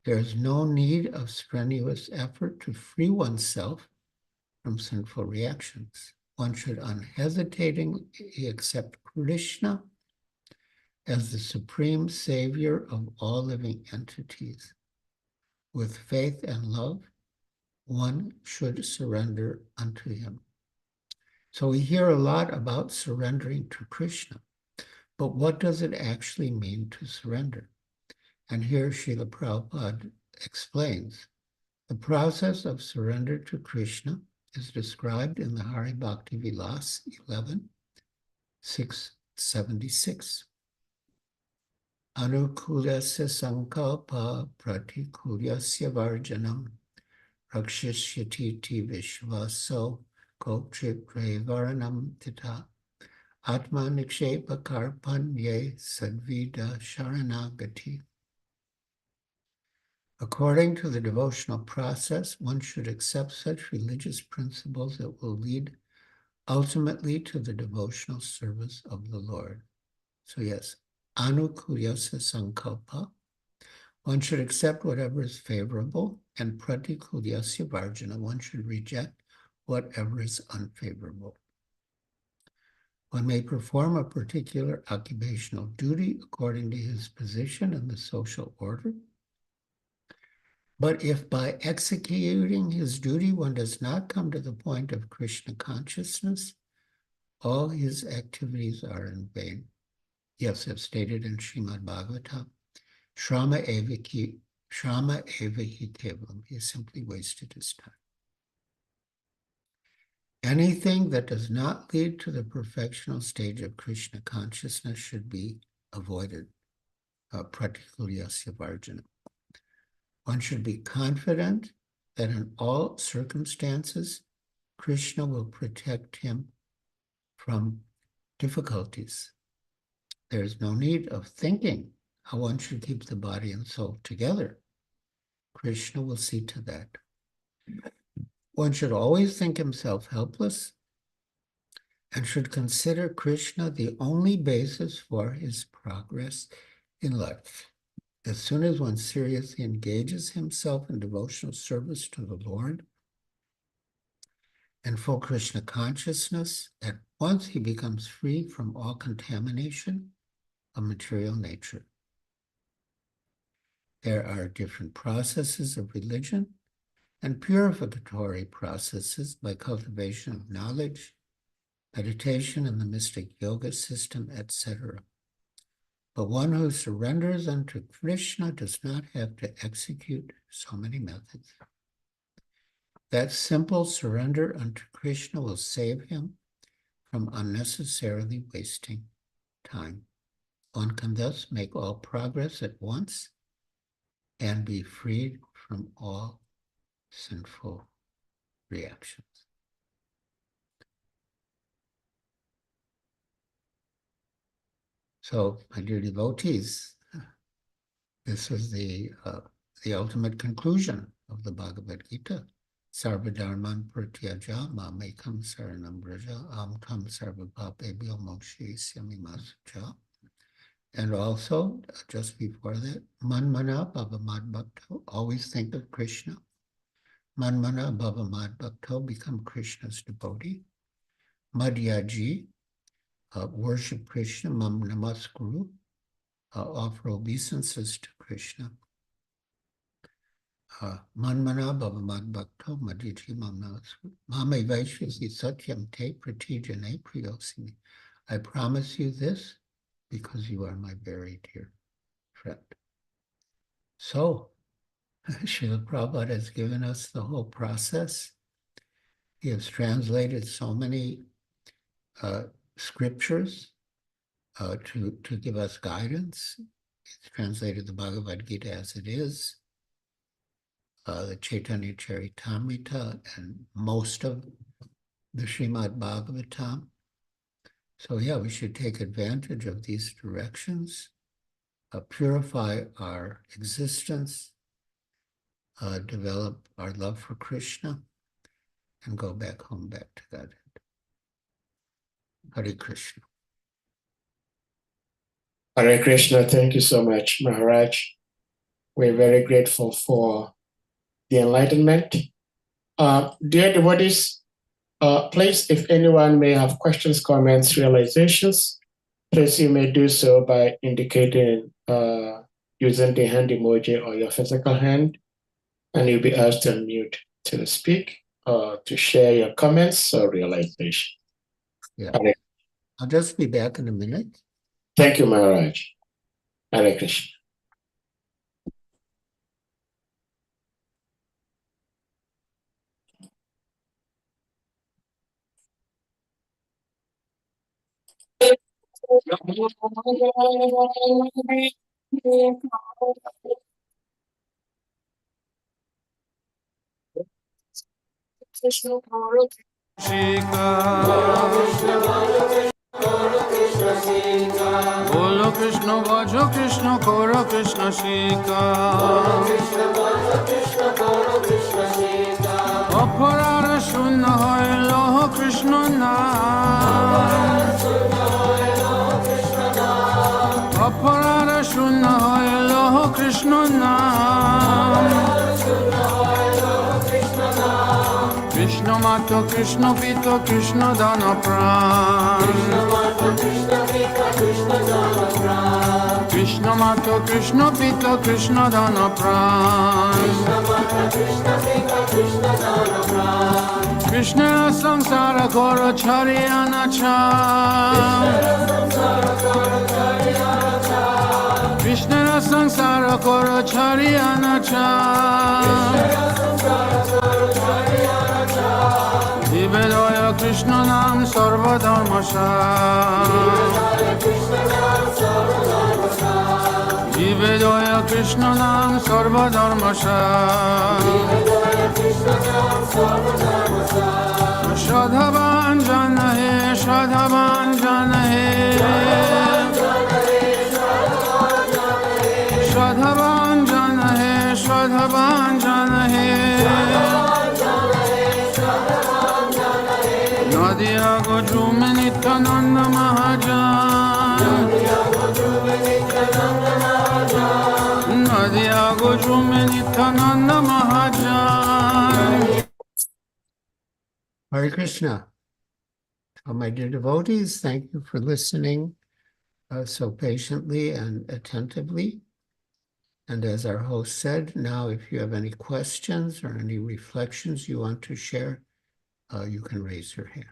There is no need of strenuous effort to free oneself from sinful reactions. One should unhesitatingly accept Krishna as the supreme savior of all living entities. With faith and love, one should surrender unto him. So we hear a lot about surrendering to Krishna, but what does it actually mean to surrender? And here Srila Prabhupada explains, the process of surrender to Krishna is described in the Hari Bhakti Vilas 11, 676. Anukulyasya sankalpa pratikulyasya varjanam rakshishyatiti vishvaso kochipre varanam tita atma nikshepa karpanye sadvida sharanagati. According to the devotional process, one should accept such religious principles that will lead ultimately to the devotional service of the Lord. So yes, anukulyasya sankalpa, one should accept whatever is favorable, and pratikulyasya varjana, one should reject whatever is unfavorable. One may perform a particular occupational duty according to his position in the social order. But if by executing his duty one does not come to the point of Krishna consciousness, all his activities are in vain. Yes, as stated in Srimad Bhagavatam, Shrama eva hi kevalam. He has simply wasted his time. Anything that does not lead to the perfectional stage of Krishna consciousness should be avoided, pratikulyasya varjana. One should be confident that in all circumstances, Krishna will protect him from difficulties. There is no need of thinking how one should keep the body and soul together. Krishna will see to that. One should always think himself helpless and should consider Krishna the only basis for his progress in life. As soon as one seriously engages himself in devotional service to the Lord and full Krishna consciousness, at once he becomes free from all contamination of material nature. There are different processes of religion and purificatory processes by cultivation of knowledge, meditation in the mystic yoga system, etc. But one who surrenders unto Krishna does not have to execute so many methods. That simple surrender unto Krishna will save him from unnecessarily wasting time. One can thus make all progress at once and be freed from all sinful reactions. So, my dear devotees, this is the ultimate conclusion of the Bhagavad Gita. Sarvadharman pratyaja mamekam saranam braja amtam sarvabhapebhyo mokshayisyami masacha. And also, just before that, manmana bhavamad bhakto, always think of Krishna. Manmana bhavamad bhakto, become Krishna's devotee. Madhyaji, worship Krishna. Mam namaskuru, offer obeisances to Krishna. Manmana bhavamad bhakto, madhyaji mam namaskuru. Mame vaishyasi satyam te pratijane priyosimi. I promise you this, because you are my very dear friend. So, Srila Prabhupada has given us the whole process. He has translated so many scriptures to give us guidance. He's translated the Bhagavad Gita as it is, the Chaitanya Charitamrita, and most of the Srimad Bhagavatam. So yeah, we should take advantage of these directions, purify our existence, develop our love for Krishna, and go back home, back to Godhead. Hare Krishna. Hare Krishna, thank you so much, Maharaj. We're very grateful for the enlightenment. Dear devotees, please, if anyone may have questions, comments, realizations, please you may do so by indicating using the hand emoji or your physical hand, and you'll be asked to unmute to speak or to share your comments or realization. Yeah. Hare. I'll just be back in a minute. Thank you, Maharaj. Hare Krishna. Bolo Krishna Vajo Krishna Koro Krishna Shika. Aparara Shunna Hoy Loho Krishna Naam. Aparara Shunna Hoy Loho Krishna Naam. Krishna Mato Krishna Pito Krishna Dana Pran. Krishna Mato Krishna Pito Krishna Dana Pran. Krishna Samsara Goro Charyana Cham. Krishna Samsara Goro Charyana Cham. Divedaya Krishna Nam Sarva Dharmasam. Divedaya Krishna Nam Sarva Dharmasam. Shadhavan Jana He, Shadhavan Jana He. Shadhavan Jana He, Shadhavan Jana He. Nadiya Gojumi Nityananda Mahajan. Nadiya Gojumi Nityananda Mahajan. Hare Krishna. So my dear devotees, thank you for listening so patiently and attentively. And as our host said, now if you have any questions or any reflections you want to share, you can raise your hand.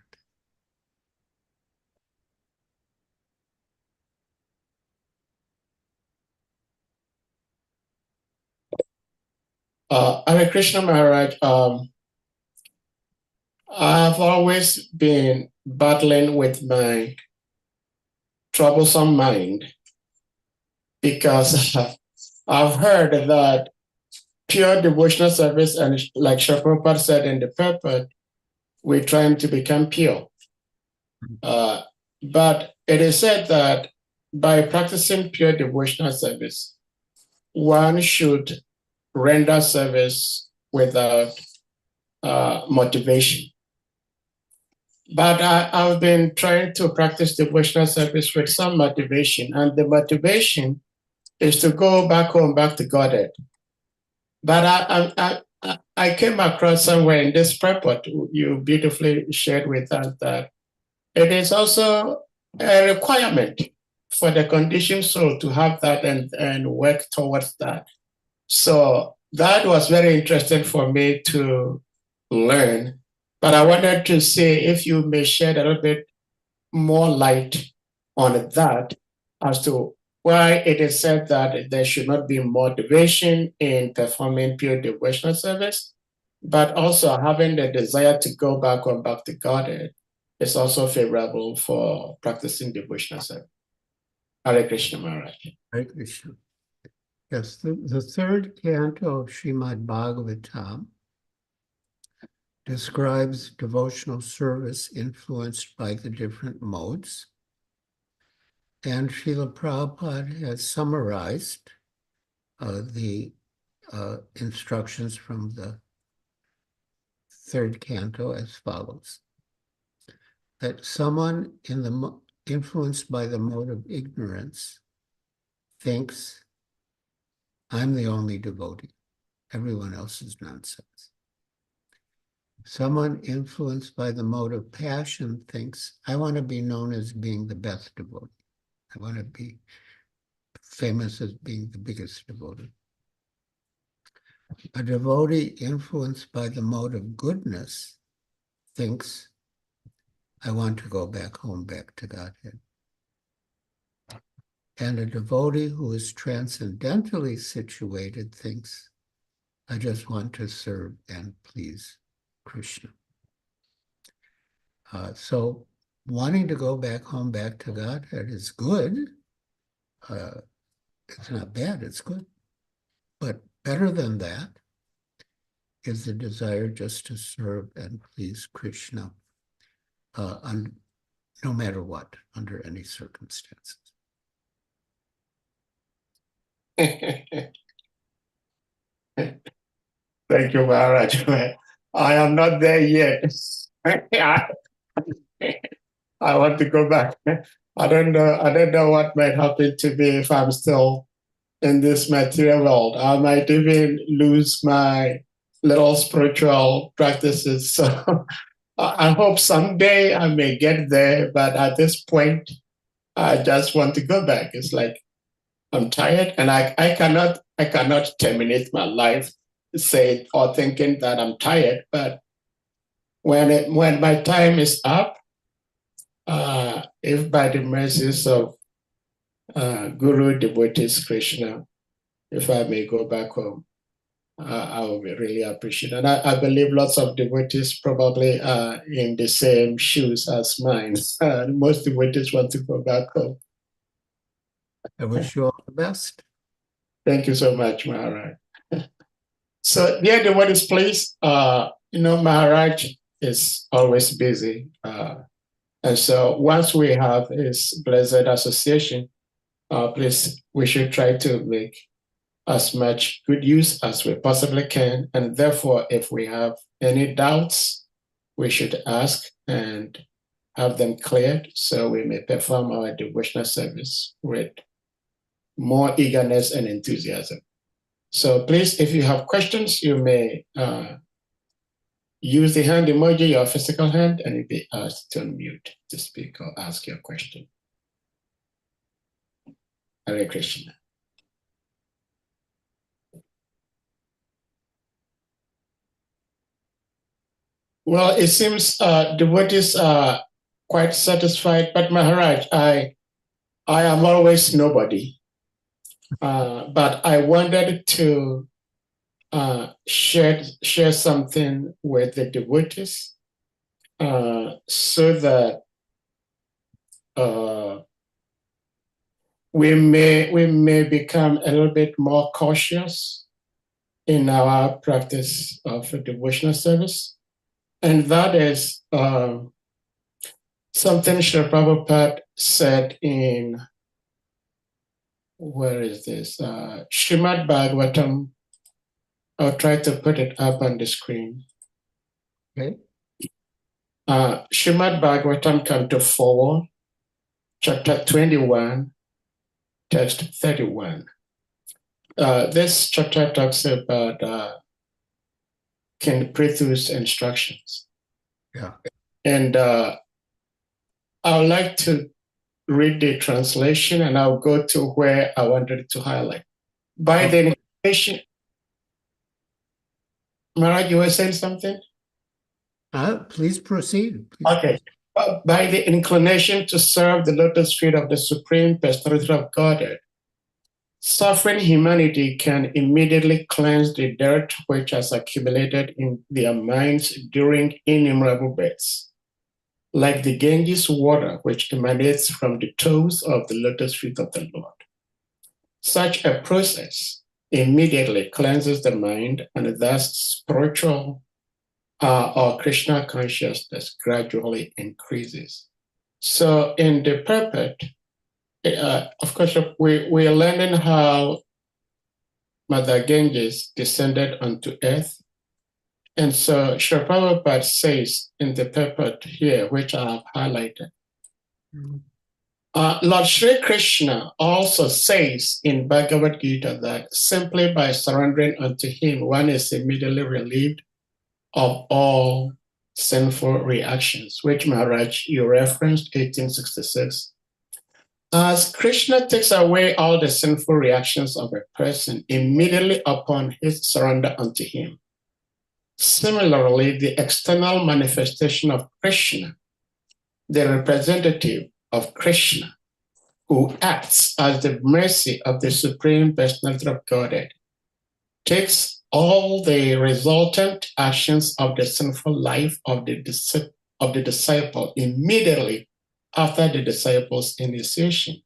Hare Krishna Maharaj, I've always been battling with my troublesome mind because I've heard that pure devotional service, and like Srila Prabhupada said in the purport, we're trying to become pure. But it is said that by practicing pure devotional service, one should render service without motivation. But I've been trying to practice devotional service with some motivation, and the motivation is to go back home, back to Godhead. But I came across somewhere in this purport you beautifully shared with us that it is also a requirement for the conditioned soul to have that and work towards that. So that was very interesting for me to learn. But I wanted to see if you may shed a little bit more light on that as to why it is said that there should not be motivation in performing pure devotional service, but also having the desire to go back to Godhead is also favorable for practicing devotional service. Hare Krishna Maharaj. Hare Krishna. Yes, the third canto of Srimad Bhagavatam describes devotional service influenced by the different modes. And Srila Prabhupada has summarized the instructions from the third canto as follows. That someone influenced by the mode of ignorance thinks, I'm the only devotee. Everyone else is nonsense. Someone influenced by the mode of passion thinks, I want to be known as being the best devotee. I want to be famous as being the biggest devotee. A devotee influenced by the mode of goodness thinks, I want to go back home, back to Godhead. And a devotee who is transcendentally situated thinks, I just want to serve and please Krishna. So wanting to go back home, back to Godhead is good. It's not bad, it's good. But better than that is the desire just to serve and please Krishna, no matter what, under any circumstances. Thank you, Maharaj. I am not there yet. I want to go back. I don't know what might happen to me if I'm still in this material world. I might even lose my little spiritual practices. So I hope someday I may get there, but at this point, I just want to go back. It's like I'm tired, and I cannot terminate my life saying or thinking that I'm tired. But when my time is up, if by the mercies of Guru devotees Krishna, if I may go back home, I will really appreciate it. And I believe lots of devotees probably are in the same shoes as mine. Most devotees want to go back home. I wish you all the best. Thank you so much, Maharaj. So, dear devotees, please, Maharaj is always busy. And so once we have his blessed association, please, we should try to make as much good use as we possibly can. And therefore, if we have any doubts, we should ask and have them cleared so we may perform our devotional service with more eagerness and enthusiasm. So please, if you have questions, you may use the hand emoji, your physical hand, and you'll be asked to unmute to speak or ask your question. Hare Krishna. Well, it seems devotees are quite satisfied, but Maharaj, I am always nobody. But I wanted to share something with the devotees so that we may become a little bit more cautious in our practice of devotional service. And that is something Srila Prabhupada said in where is this? Srimad Bhagavatam. I'll try to put it up on the screen. Okay. Srimad Bhagavatam, Canto 4, Chapter 21, Text 31. This chapter talks about King Prithu's instructions. Yeah. And I would like to read the translation, and I'll go to where I wanted to highlight. By the inclination, Maharaj, you were saying something? Please proceed. Please. Okay. By the inclination to serve the lotus feet of the Supreme Personality of Godhead, suffering humanity can immediately cleanse the dirt which has accumulated in their minds during innumerable births, like the Ganges water which emanates from the toes of the lotus feet of the Lord. Such a process immediately cleanses the mind, and thus spiritual or Krishna consciousness gradually increases. So in the purport, of course, we're learning how Mother Ganges descended onto earth. And so Srila Prabhupada says in the purport here, which I have highlighted, Lord Sri Krishna also says in Bhagavad Gita that simply by surrendering unto him, one is immediately relieved of all sinful reactions, which Maharaj, you referenced 1866. As Krishna takes away all the sinful reactions of a person immediately upon his surrender unto him, similarly, the external manifestation of Krishna, the representative of Krishna, who acts as the mercy of the Supreme Personality of Godhead, takes all the resultant actions of the sinful life of the disciple immediately after the disciple's initiation.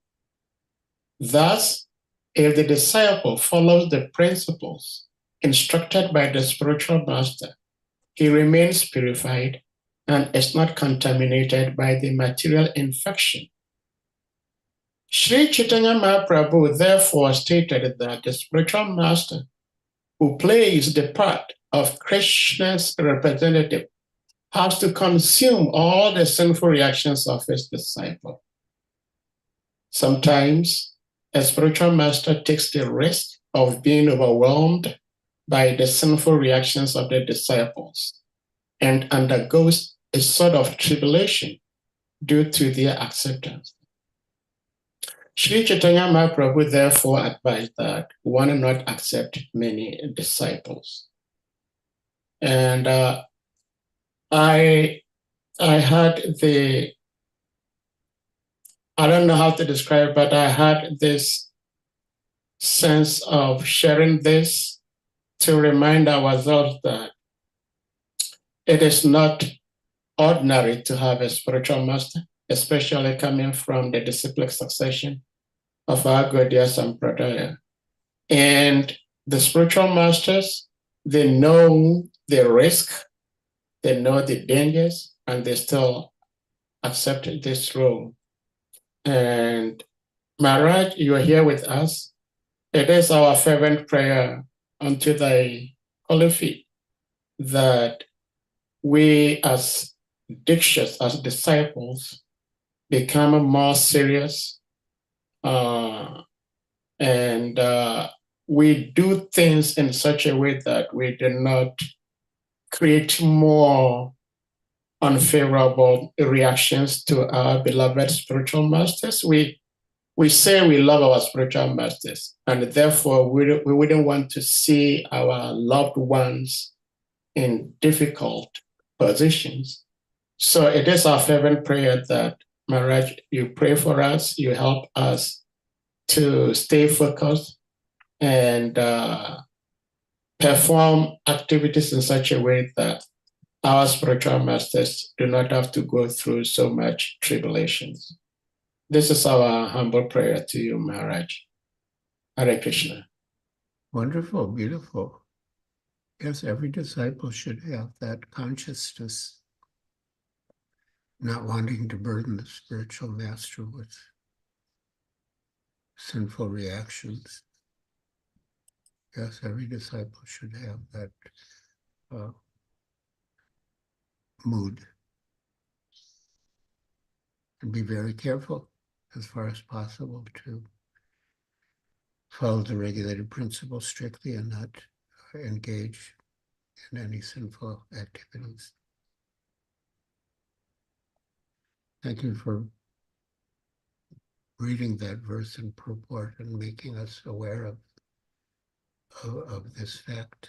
Thus, if the disciple follows the principles instructed by the spiritual master, he remains purified and is not contaminated by the material infection. Sri Chaitanya Mahaprabhu therefore stated that the spiritual master who plays the part of Krishna's representative has to consume all the sinful reactions of his disciple. Sometimes a spiritual master takes the risk of being overwhelmed by the sinful reactions of the disciples and undergoes a sort of tribulation due to their acceptance. Sri Chaitanya Mahaprabhu therefore advised that one not accept many disciples. And I had I don't know how to describe, but I had this sense of sharing this to remind ourselves that it is not ordinary to have a spiritual master, especially coming from the disciplic succession of our Gaudiya Sampradaya. And the spiritual masters, they know the risk, they know the dangers, and they still accept this role. And Maharaj, you are here with us. It is our fervent prayer unto thy holy feet that we as dikshas, as disciples, become more serious and we do things in such a way that we do not create more unfavorable reactions to our beloved spiritual masters. We say we love our spiritual masters, and therefore we wouldn't want to see our loved ones in difficult positions. So it is our fervent prayer that, Maharaj, you pray for us, you help us to stay focused and perform activities in such a way that our spiritual masters do not have to go through so much tribulations. This is our humble prayer to you, Maharaj. Hare Krishna. Wonderful, beautiful. Yes, every disciple should have that consciousness, not wanting to burden the spiritual master with sinful reactions. Yes, every disciple should have that mood. And be very careful as far as possible to follow the regulated principles strictly and not engage in any sinful activities. Thank you for reading that verse in purport and making us aware of this fact.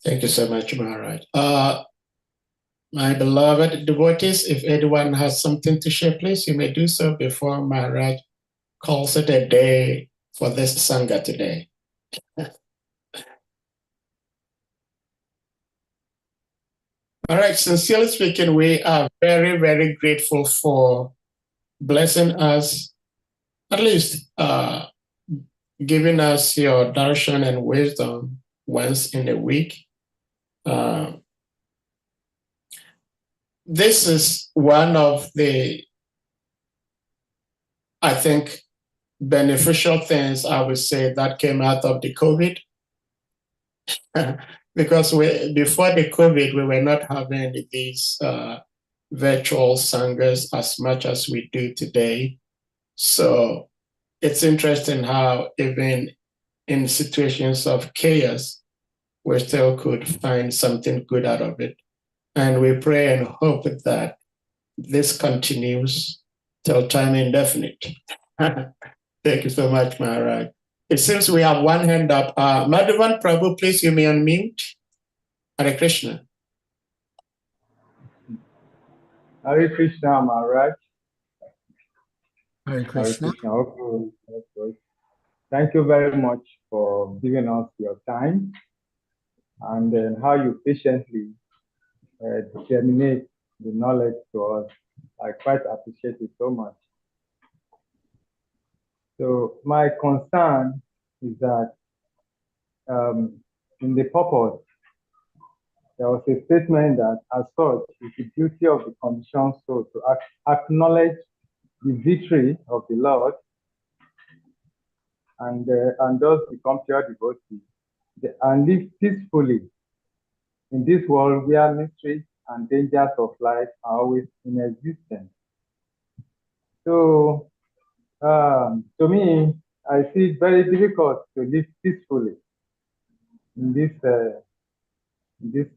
Thank you so much, Maharaj. My beloved devotees, if anyone has something to share, please, you may do so before Maharaj calls it a day for this Sangha today. All right, sincerely speaking, we are very, very grateful for blessing us, at least giving us your darshan and wisdom once in a week. This is one of the, I think, beneficial things I would say that came out of the COVID. Because before the COVID, we were not having these virtual sanghas as much as we do today. So it's interesting how even in situations of chaos, we still could find something good out of it. And we pray and hope that this continues till time indefinite. Thank you so much, Maharaj. It seems we have one hand up. Madhavan Prabhu, please, you may unmute. Hare Krishna. Hare Krishna, Maharaj. Hare Krishna. Hare Krishna. Okay. Thank you very much for giving us your time and then how you patiently disseminate the knowledge to us. I quite appreciate it so much. So my concern is that in the purpose, there was a statement that as such, it's the duty of the conditioned soul to acknowledge the victory of the Lord and thus become pure devotee and live peacefully in this world where mysteries and dangers of life are always in existence. So, to me, I see it very difficult to live peacefully in this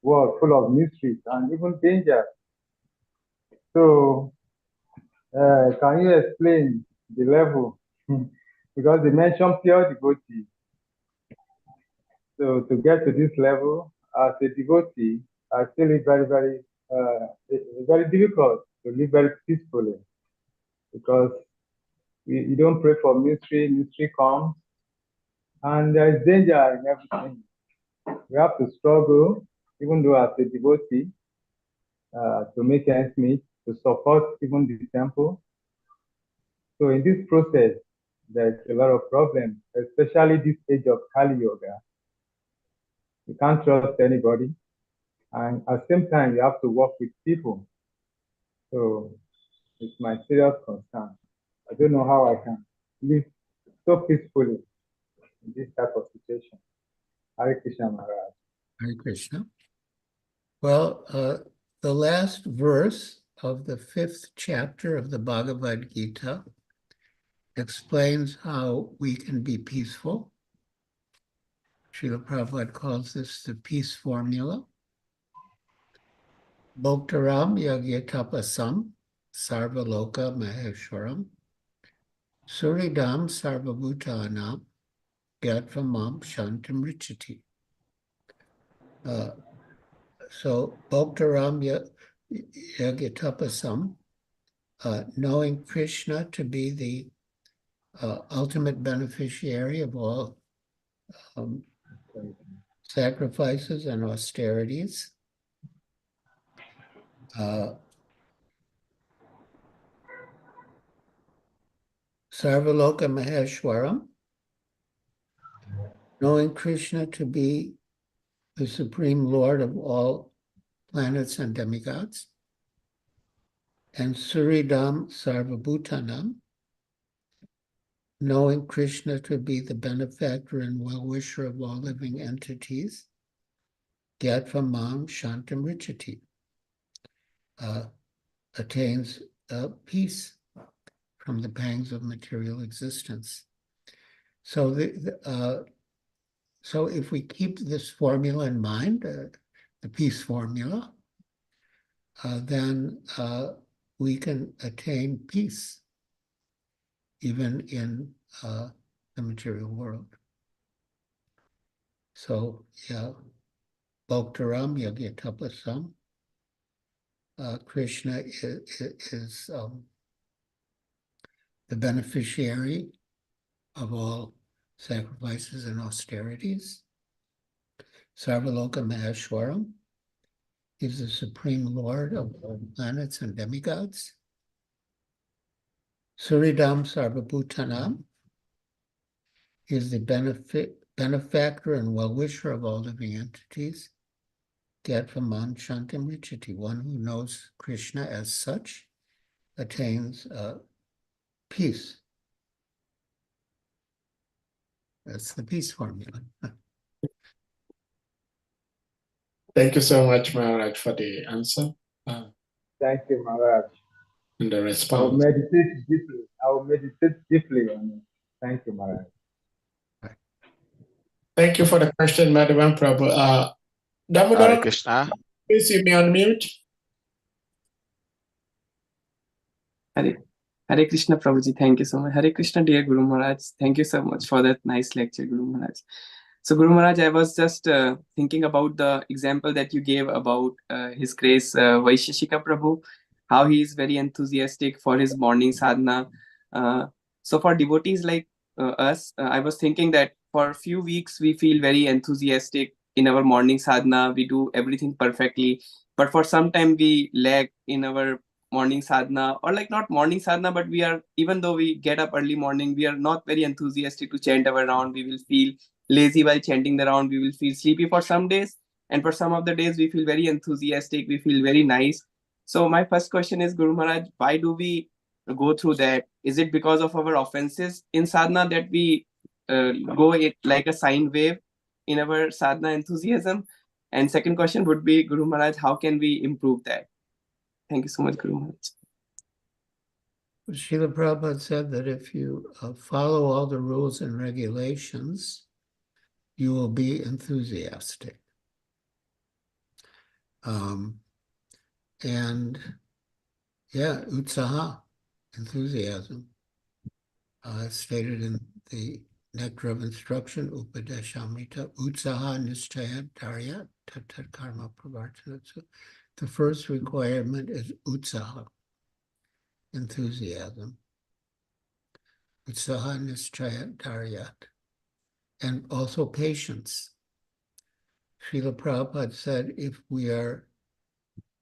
world full of mysteries and even dangers. So, can you explain the level? Because they mentioned pure devotee. So to get to this level as a devotee, I feel it very, very difficult to live very peacefully because you don't pray for mystery comes, and there is danger in everything. We have to struggle, even though as a devotee, to make ends meet, to support even the temple. So in this process, there's a lot of problems, especially this age of Kali Yoga. You can't trust anybody. And at the same time, you have to work with people. So it's my serious concern. I don't know how I can live so peacefully in this type of situation. Hare Krishna, Maharaj. Hare Krishna. Well, the last verse of the 5th chapter of the Bhagavad Gita explains how we can be peaceful. Srila Prabhupada calls this the peace formula. Bhoktaram yagyatapasam sarvaloka maheshwaram suridam sarvabhutanam yatvamam shantam richati. So Bhoktaram yagyatapasam, knowing Krishna to be the ultimate beneficiary of all sacrifices and austerities. Sarvaloka Maheshwaram, knowing Krishna to be the Supreme Lord of all planets and demigods. and Suridam Sarvabhutanam, knowing Krishna to be the benefactor and well-wisher of all living entities, Gyatva-mam Shantam Richati, attains peace from the pangs of material existence. So, so if we keep this formula in mind, the peace formula, then we can attain peace even in the material world. So, yeah, Bhaktaram Yagyatapasam, Krishna is the beneficiary of all sacrifices and austerities. Sarvaloka Maheshwaram, is the supreme lord of all planets and demigods. Suridam Sarvabhutanam, is the benefactor and well-wisher of all living entities. Gyatva-mam Shantam Richati, one who knows Krishna as such, attains peace. That's the peace formula. Thank you so much, Maharaj, for the answer Thank you, Maharaj. and the I will response. meditate deeply. I will meditate deeply on it. Thank you, Maharaj. Thank you for the question, Madhavan Prabhu. Hare Damodar, Krishna. please you may unmute. Hare Krishna Prabhuji, thank you so much. Hare Krishna, dear Guru Maharaj. Thank you so much for that nice lecture, Guru Maharaj. So Guru Maharaj, I was just thinking about the example that you gave about His Grace Vaisheshika Prabhu, how he is very enthusiastic for his morning sadhana. So for devotees like us, I was thinking that for a few weeks we feel very enthusiastic in our morning sadhana. We do everything perfectly, but for some time we lag in our morning sadhana, or like not morning sadhana, but we are, even though we get up early morning, we are not very enthusiastic to chant our round. We will feel lazy while chanting the round. We will feel sleepy for some days, and for some of the days we feel very enthusiastic. We feel very nice. So my first question is, Guru Maharaj, why do we go through that? Is it because of our offenses in sadhana that we go it like a sine wave in our sadhana enthusiasm? And second question would be, Guru Maharaj, how can we improve that? Thank you so much, Guru Maharaj. Srila Prabhupada said that if you follow all the rules and regulations, you will be enthusiastic. And yeah, utsaha, enthusiasm, stated in the Nectar of Instruction, Upadeshamrita, utsaha nishchaya dharya tat karma pravartana. The first requirement is utsaha, enthusiasm. Utsaha nishchaya dharyat. And also patience. Srila Prabhupada said, if we are,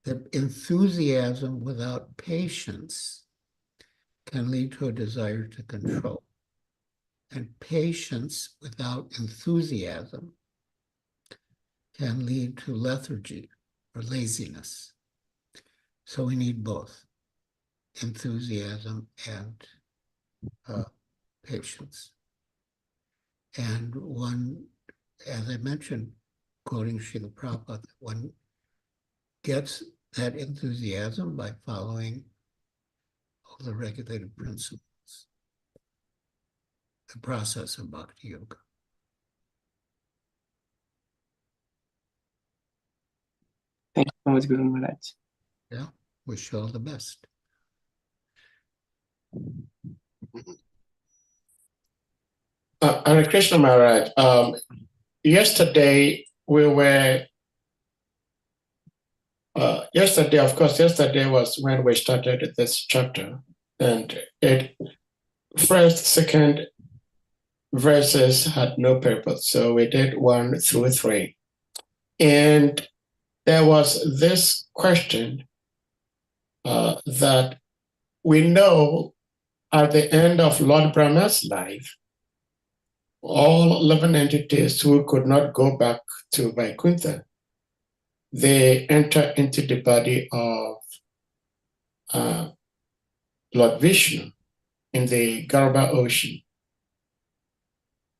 the enthusiasm without patience can lead to a desire to control. And patience without enthusiasm can lead to lethargy or laziness. So we need both enthusiasm and patience. And one, as I mentioned, quoting Srila Prabhupada, one gets that enthusiasm by following all the regulated principles, the process of Bhakti Yoga. Thank you so much, Guru Maharaj. Yeah, wish you all the best. Hare Krishna Maharaj, yesterday we were, yesterday was when we started this chapter, and first, second verses had no purpose, so we did 1 through 3. And there was this question that we know at the end of Lord Brahma's life, all living entities who could not go back to Vaikuntha, they enter into the body of Lord Vishnu in the Garba Ocean.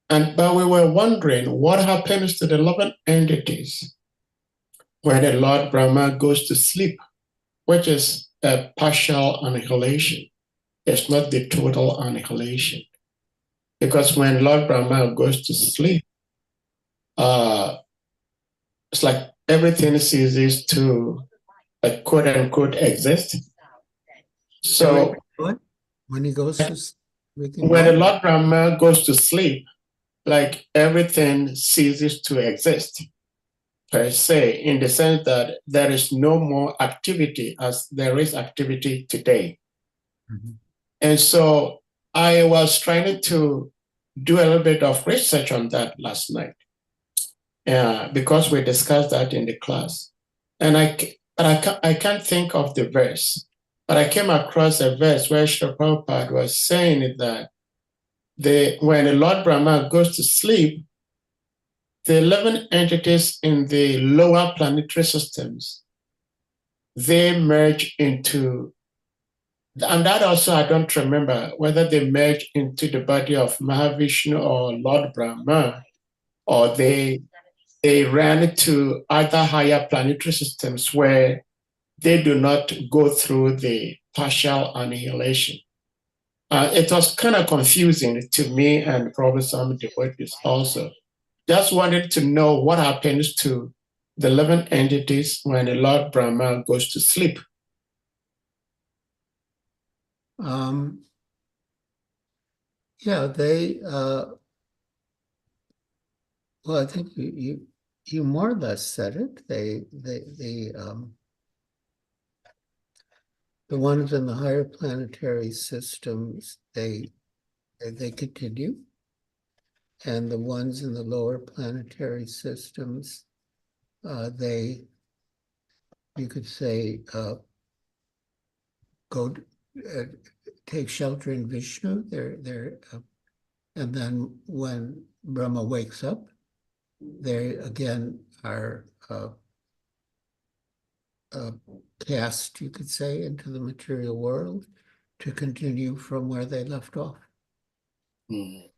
But we were wondering what happens to the 11 entities when the Lord Brahma goes to sleep, which is a partial annihilation. It's not the total annihilation. Because when Lord Brahma goes to sleep, it's like everything ceases to, quote unquote, exist. So when he goes to sleep, when the Lord Brahma goes to sleep, like everything ceases to exist per se, in the sense that there is no more activity as there is activity today. Mm-hmm. And so I was trying to do a little bit of research on that last night because we discussed that in the class. And I can't think of the verse, but I came across a verse where Srila Prabhupada was saying that when the Lord Brahma goes to sleep, the 11 entities in the lower planetary systems, they merge into, and that also I don't remember whether they merge into the body of Mahavishnu or Lord Brahma, or they ran to other higher planetary systems where they do not go through the partial annihilation. It was kind of confusing to me and probably some devotees also. Just wanted to know what happens to the 11 entities when the Lord Brahma goes to sleep. Yeah, they. Well, I think you more or less said it. The ones in the higher planetary systems, they continue, and the ones in the lower planetary systems, you could say, go take shelter in Vishnu. And then when Brahma wakes up, they again are cast, you could say, into the material world to continue from where they left off. Mm.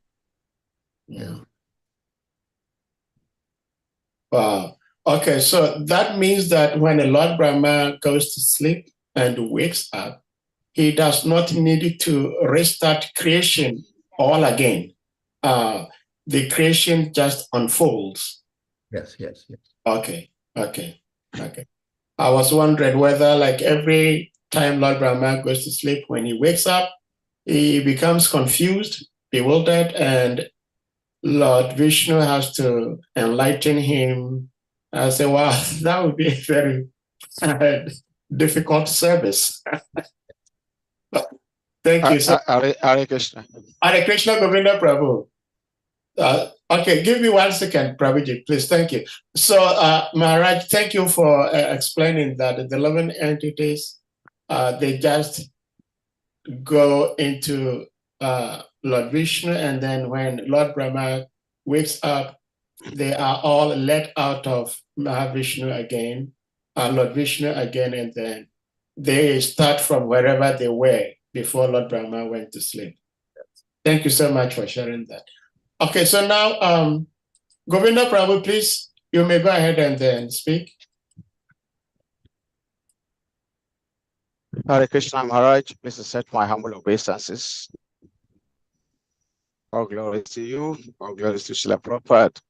Yeah. Wow. Okay, so that means that when the Lord Brahma goes to sleep and wakes up, he does not need to restart creation all again. The creation just unfolds. Yes. Okay. I was wondering whether, like, every time Lord Brahma goes to sleep, when he wakes up, he becomes confused, bewildered, and Lord Vishnu has to enlighten him. I say, wow, that would be a very difficult service. Thank you. Hare Krishna. Hare Krishna Govinda Prabhu. Okay, give me 1 second, Prabhuji, please. Thank you. So, Maharaj, thank you for explaining that the 11 entities, they just go into Lord Vishnu, and then when Lord Brahma wakes up, they are all let out of Mahavishnu again, Lord Vishnu again, and then they start from wherever they were before Lord Brahma went to sleep. Thank you so much for sharing that. Okay, so now, Govinda Prabhu, please, you may go ahead and then speak. Hare Krishna Maharaj, please accept my humble obeisances. All glory to you, all glory to Srila Prabhupada.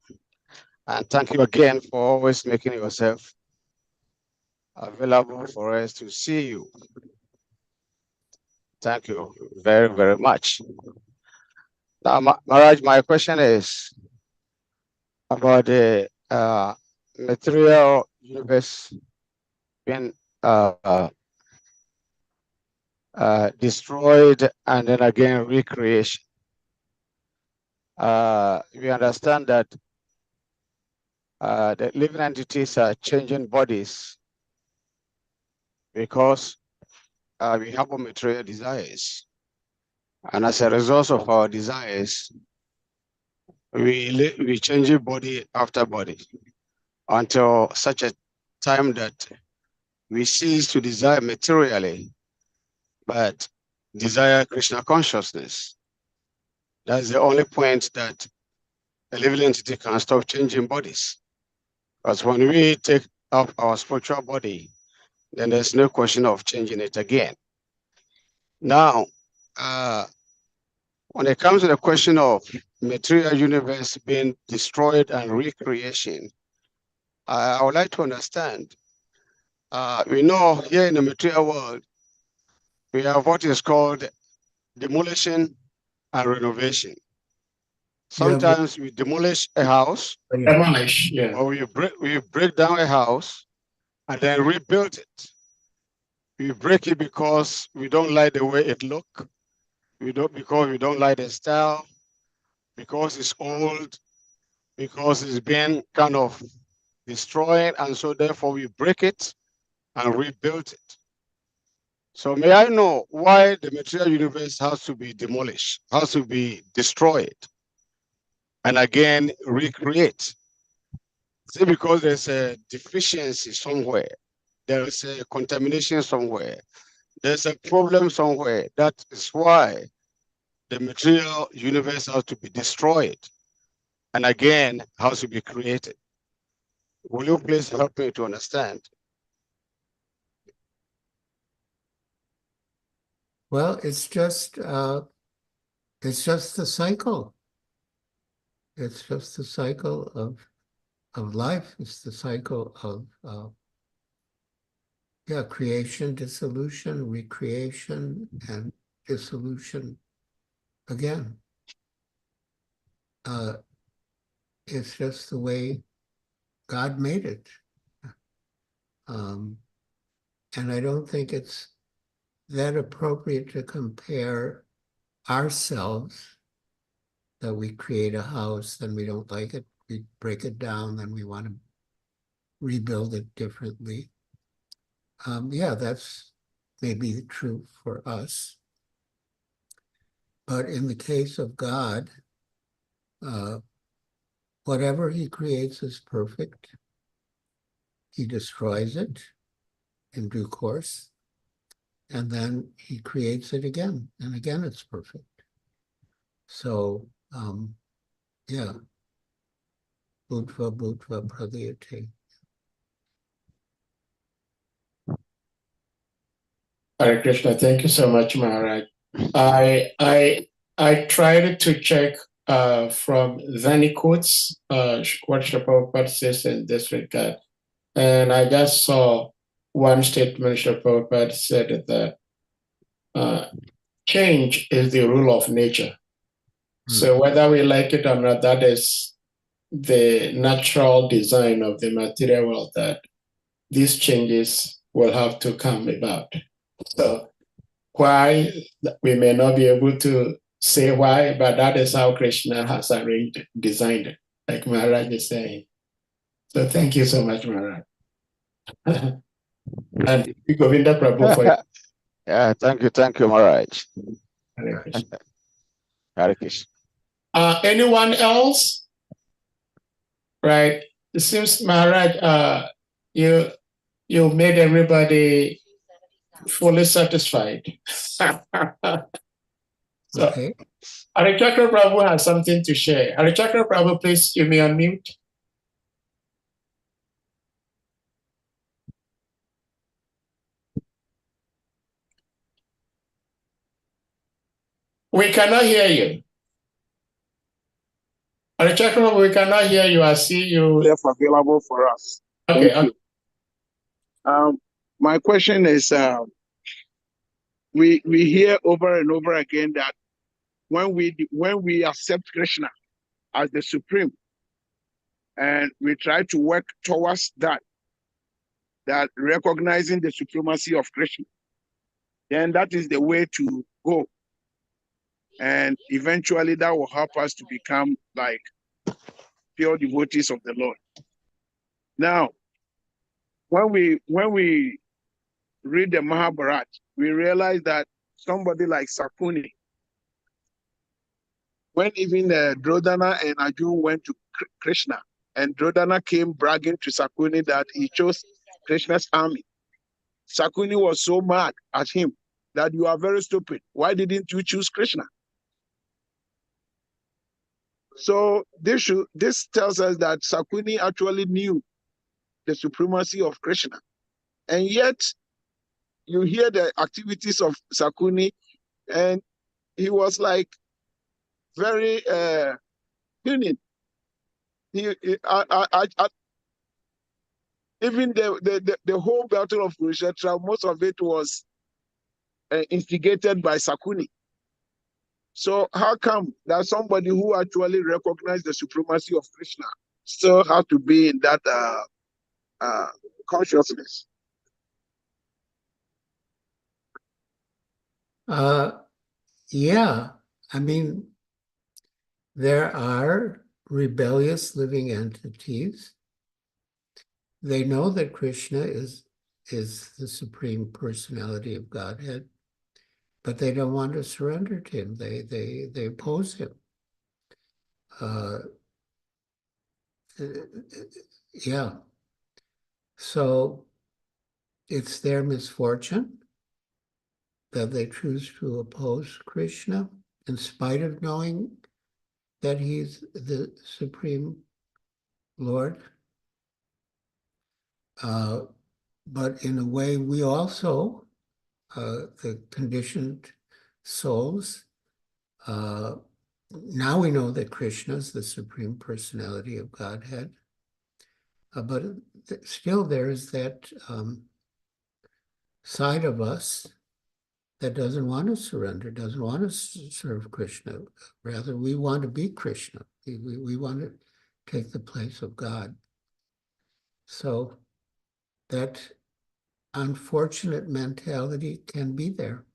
And thank you again for always making yourself available for us to see you. Thank you very, very much. Now, Maharaj, my question is about the material universe being destroyed and then again recreation. We understand that the living entities are changing bodies because we have material desires. And as a result of our desires, we change body after body until such a time that we cease to desire materially but desire Krishna consciousness. That's the only point that a living entity can stop changing bodies. Because when we take up our spiritual body, then there's no question of changing it again. Now, when it comes to the question of material universe being destroyed and recreation, I would like to understand. We know here in the material world, we have what is called demolition and renovation. Sometimes we demolish a house, Demolish, yeah. or we break down a house and then rebuild it. We break it because we don't like the way it looks. Because we don't like the style, because it's old, because it's been kind of destroyed, and so therefore we break it and rebuild it. So may I know why the material universe has to be demolished, has to be destroyed, and again recreate? Is it because there's a deficiency somewhere? There's a contamination somewhere. There's a problem somewhere. That is why the material universe has to be destroyed and again has to be created. Will you please help me to understand? Well, it's just the cycle. It's just the cycle of life. It's the cycle of creation, dissolution, recreation, and dissolution again. It's just the way God made it. And I don't think it's that appropriate to compare ourselves, that we create a house, then we don't like it, we break it down, then we want to rebuild it differently. That's maybe true for us. But in the case of God, whatever he creates is perfect. He destroys it in due course, and then he creates it again, and again it's perfect. So, Bhutva Bhutva Pradiyate. Hare Krishna, thank you so much, Maharaj. I tried to check from Vani quotes what Srila Prabhupada says in this regard, and I just saw one statement Srila Prabhupada said that change is the rule of nature. So whether we like it or not, that is the natural design of the material world, that these changes will have to come about. So why, we may not be able to say why, but that is how Krishna has designed it, like Maharaj is saying. So thank you so much, Maharaj. And Govinda Prabhu for it. Yeah, thank you, Maharaj. Hare Krishna. Hare Krishna. Anyone else? Right. It seems, Maharaj, you made everybody fully satisfied. So, Okay. Harichakra Prabhu has something to share. Harichakra Prabhu, please, you may unmute. We cannot hear you. Harichakra Prabhu, we cannot hear you. I see you. If available for us. Okay. Thank you. My question is, we hear over and over again that when we accept Krishna as the supreme, and we try to work towards that recognizing the supremacy of Krishna, then that is the way to go. And eventually that will help us to become like pure devotees of the Lord. Now, when we read the Mahabharata, we realize that somebody like Sakuni, when even Drodana and Arjuna went to Krishna, and Drodana came bragging to Sakuni that he chose Krishna's army, Sakuni was so mad at him that you are very stupid. Why didn't you choose Krishna? So this tells us that Sakuni actually knew the supremacy of Krishna. And yet you hear the activities of Sakuni, and he was like very puny. Even the whole battle of Kurukshetra, most of it was instigated by Sakuni. So how come that somebody who actually recognized the supremacy of Krishna still have to be in that consciousness? Yeah, I mean, there are rebellious living entities. They know that Krishna is the Supreme Personality of Godhead, but they don't want to surrender to him. They oppose him. Yeah. So it's their misfortune that they choose to oppose Krishna in spite of knowing that he's the Supreme Lord. But in a way, we also, the conditioned souls, now we know that Krishna is the Supreme Personality of Godhead. But still there's that side of us that doesn't want to surrender, doesn't want to serve Krishna. Rather, we want to be Krishna. We want to take the place of God. So that unfortunate mentality can be there,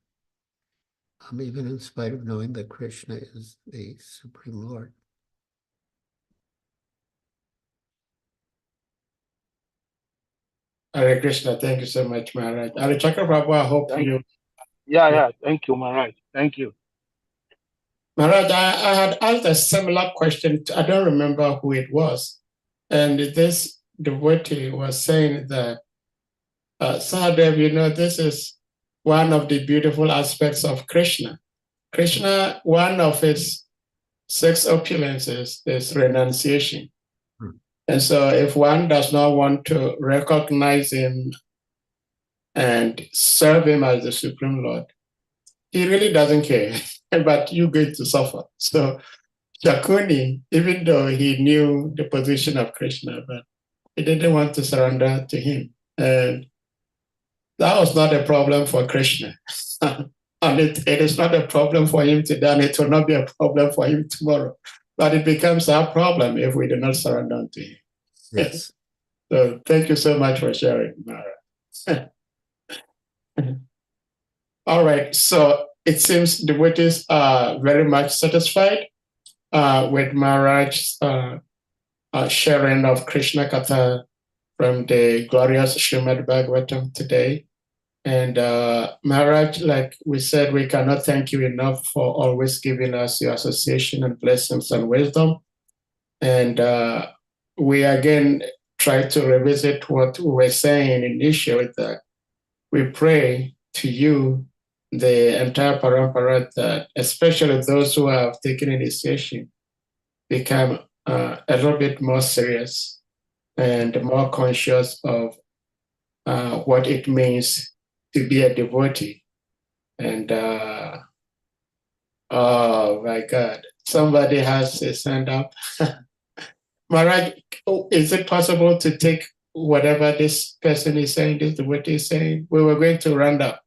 even in spite of knowing that Krishna is the Supreme Lord. Hare Krishna, thank you so much, Maharaj. Hare Chakraprabhu, I hope you. Yeah, thank you, Maharaj. Thank you. Maharaj, I had asked a similar question. I don't remember who it was. And this devotee was saying that, Sahadev, this is one of the beautiful aspects of Krishna. Krishna, one of his 6 opulences is renunciation. And so if one does not want to recognize him and serve him as the Supreme Lord, he really doesn't care, but you're going to suffer. So Shakuni, even though he knew the position of Krishna, but he didn't want to surrender to him. And that was not a problem for Krishna. And it is not a problem for him today, and it will not be a problem for him tomorrow. But it becomes our problem if we do not surrender to him. Yes. So thank you so much for sharing, Mara. All right, so it seems the devotees are very much satisfied with Maharaj's sharing of Krishna Katha from the glorious Srimad Bhagavatam today. And Maharaj, like we said, we cannot thank you enough for always giving us your association and blessings and wisdom. And we again try to revisit what we were saying initially, that we pray to you, the entire parampara, that especially those who have taken initiation become a little bit more serious and more conscious of what it means to be a devotee. And oh my God, somebody has his hand up. Maharaj, is it possible to take whatever this person is saying, this devotee is saying? We were going to round up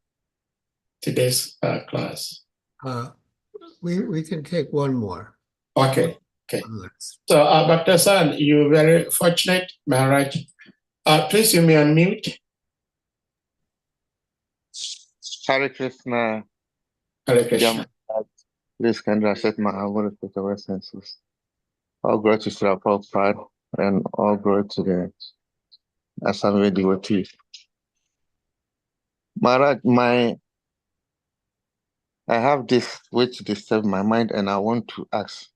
today's class. We can take one more. Okay. So, Bhakta San, you're very fortunate, Maharaj. Please, you may unmute. Hare Krishna. Hare Krishna. Please can you accept my humble respectable senses. All glory to Srila Prabhupada and all glory to the Assembly devotee. Maharaj, I have this which disturbs my mind, and I want to ask.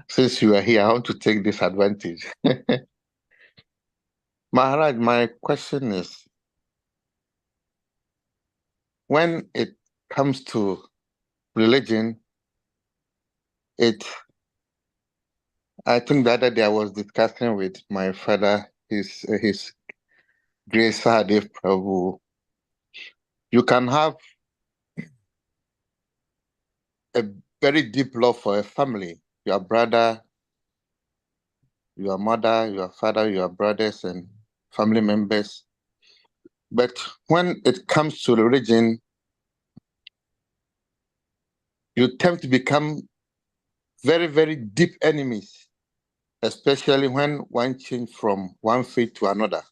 Since you are here, I want to take this advantage. Maharaj, my question is, when it comes to religion, I think the other day I was discussing with my father, his Grace Sahadev Prabhu. You can have a very deep love for a family, your brother, your mother, your father, your brothers, and family members. But when it comes to religion, you tend to become very, very deep enemies, especially when one changes from one faith to another.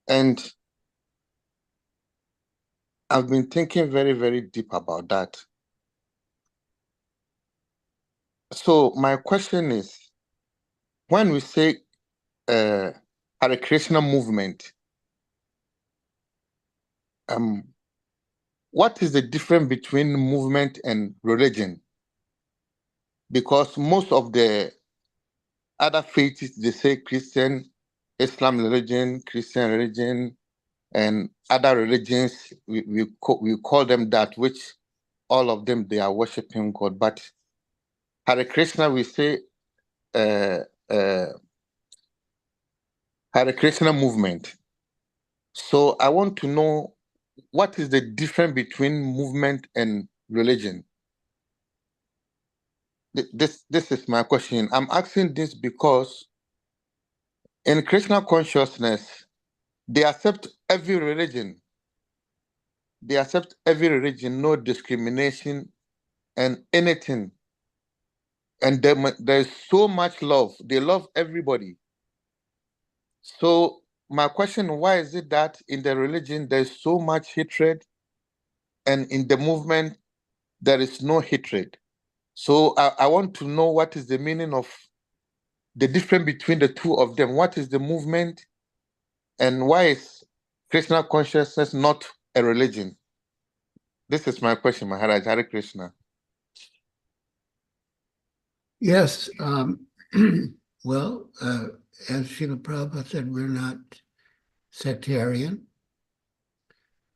And I've been thinking very, very deep about that. So my question is, when we say Hare Krishna movement, what is the difference between movement and religion? Because most of the other faiths, they say Christian, Islam religion, Christian religion, and other religions, we call them that, which all of them, they are worshiping God. But Hare Krishna, we say Hare Krishna movement. So I want to know, what is the difference between movement and religion? This is my question. I'm asking this because in Krishna consciousness, they accept every religion. They accept every religion, no discrimination and anything. And there's so much love. They love everybody. So my question, why is it that in the religion there's so much hatred and in the movement there is no hatred? So I want to know what is the meaning of the difference between the two of them. What is the movement and why is Krishna consciousness not a religion? This is my question, Maharaj. Hare Krishna. Yes. Well, as Srila Prabhupada said, we're not sectarian.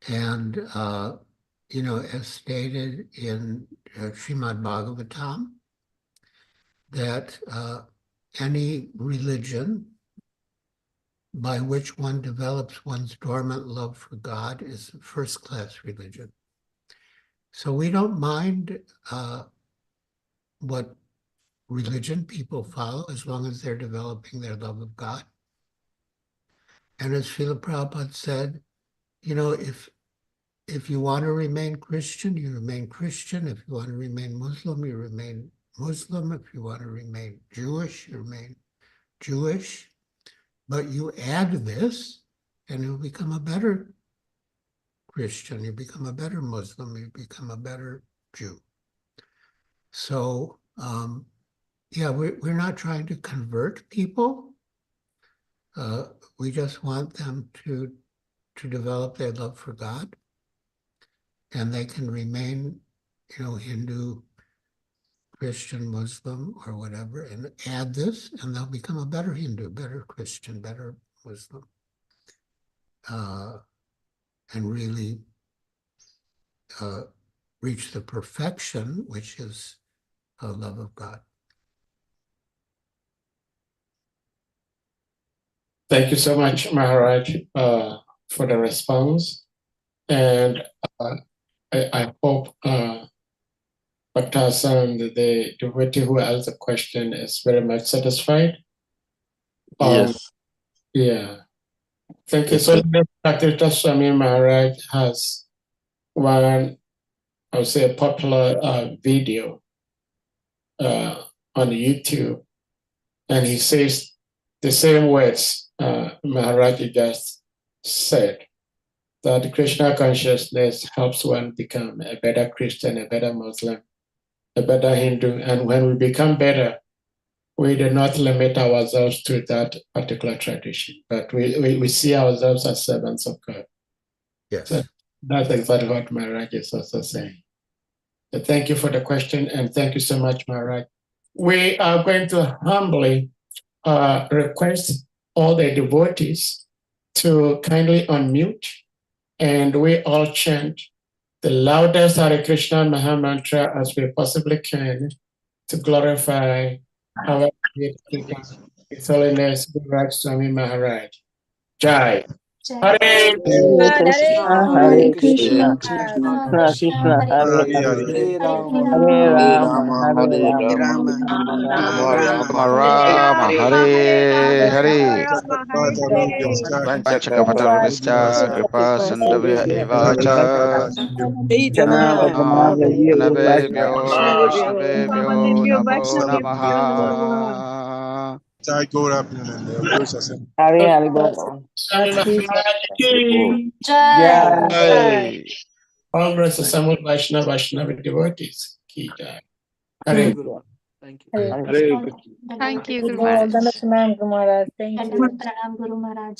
And, as stated in Srimad Bhagavatam, that any religion by which one develops one's dormant love for God is a first-class religion. So we don't mind what religion people follow as long as they're developing their love of God. And as Srila Prabhupada said, if you want to remain Christian, you remain Christian. If you want to remain Muslim, you remain Muslim. If you want to remain Jewish, you remain Jewish. But you add this, and you become a better Christian. You become a better Muslim. You become a better Jew. So, we're not trying to convert people. We just want them to develop their love for God. And they can remain, Hindu, Christian, Muslim, or whatever, and add this, and they'll become a better Hindu, better Christian, better Muslim, and really reach the perfection, which is a love of God. Thank you so much, Maharaj, for the response. And I hope Dr. Hassan, the devotee who asked the question, is very much satisfied. Yes. Yeah. Thank you. So Dr. SWAMI Maharaj has one, I would say, a popular video on YouTube, and he says the same words Maharaj just said, that Krishna consciousness helps one become a better Christian, a better Muslim, a better Hindu. And when we become better, we do not limit ourselves to that particular tradition, but we see ourselves as servants of God. Yes. So that's exactly what Maharaj is also saying. So thank you for the question, and thank you so much, Maharaj. We are going to humbly request all the devotees to kindly unmute and we all chant the loudest Hare Krishna Maha Mantra as we possibly can to glorify our His Holiness GIRIRAJ Swami Maharaj. Jai. Hare Hare Hare Krishna, Krishna, Krishna Krishna Hare Hare Hare, Hare, Hare Hare Rama, Rama, Hare Hare Rama, Rama, Rama Rama Rama, Rama Hare Hare Hare Hare Vanchakapataravista Kripa Sandhavya Evacha Hare. Navebhyo Namo Namaha. Hare Hare Bol. Swami Maharaj ki Jai. Hey. all grace assembled Vaishnava devotees ki jai. Hare Guru. Thank you. Hare Hare Krishna. Krishna. Thank you, Thank Guru you all. Maharaj. Pranam, Guru Maharaj. Thank you. Pranam, Guru Maharaj.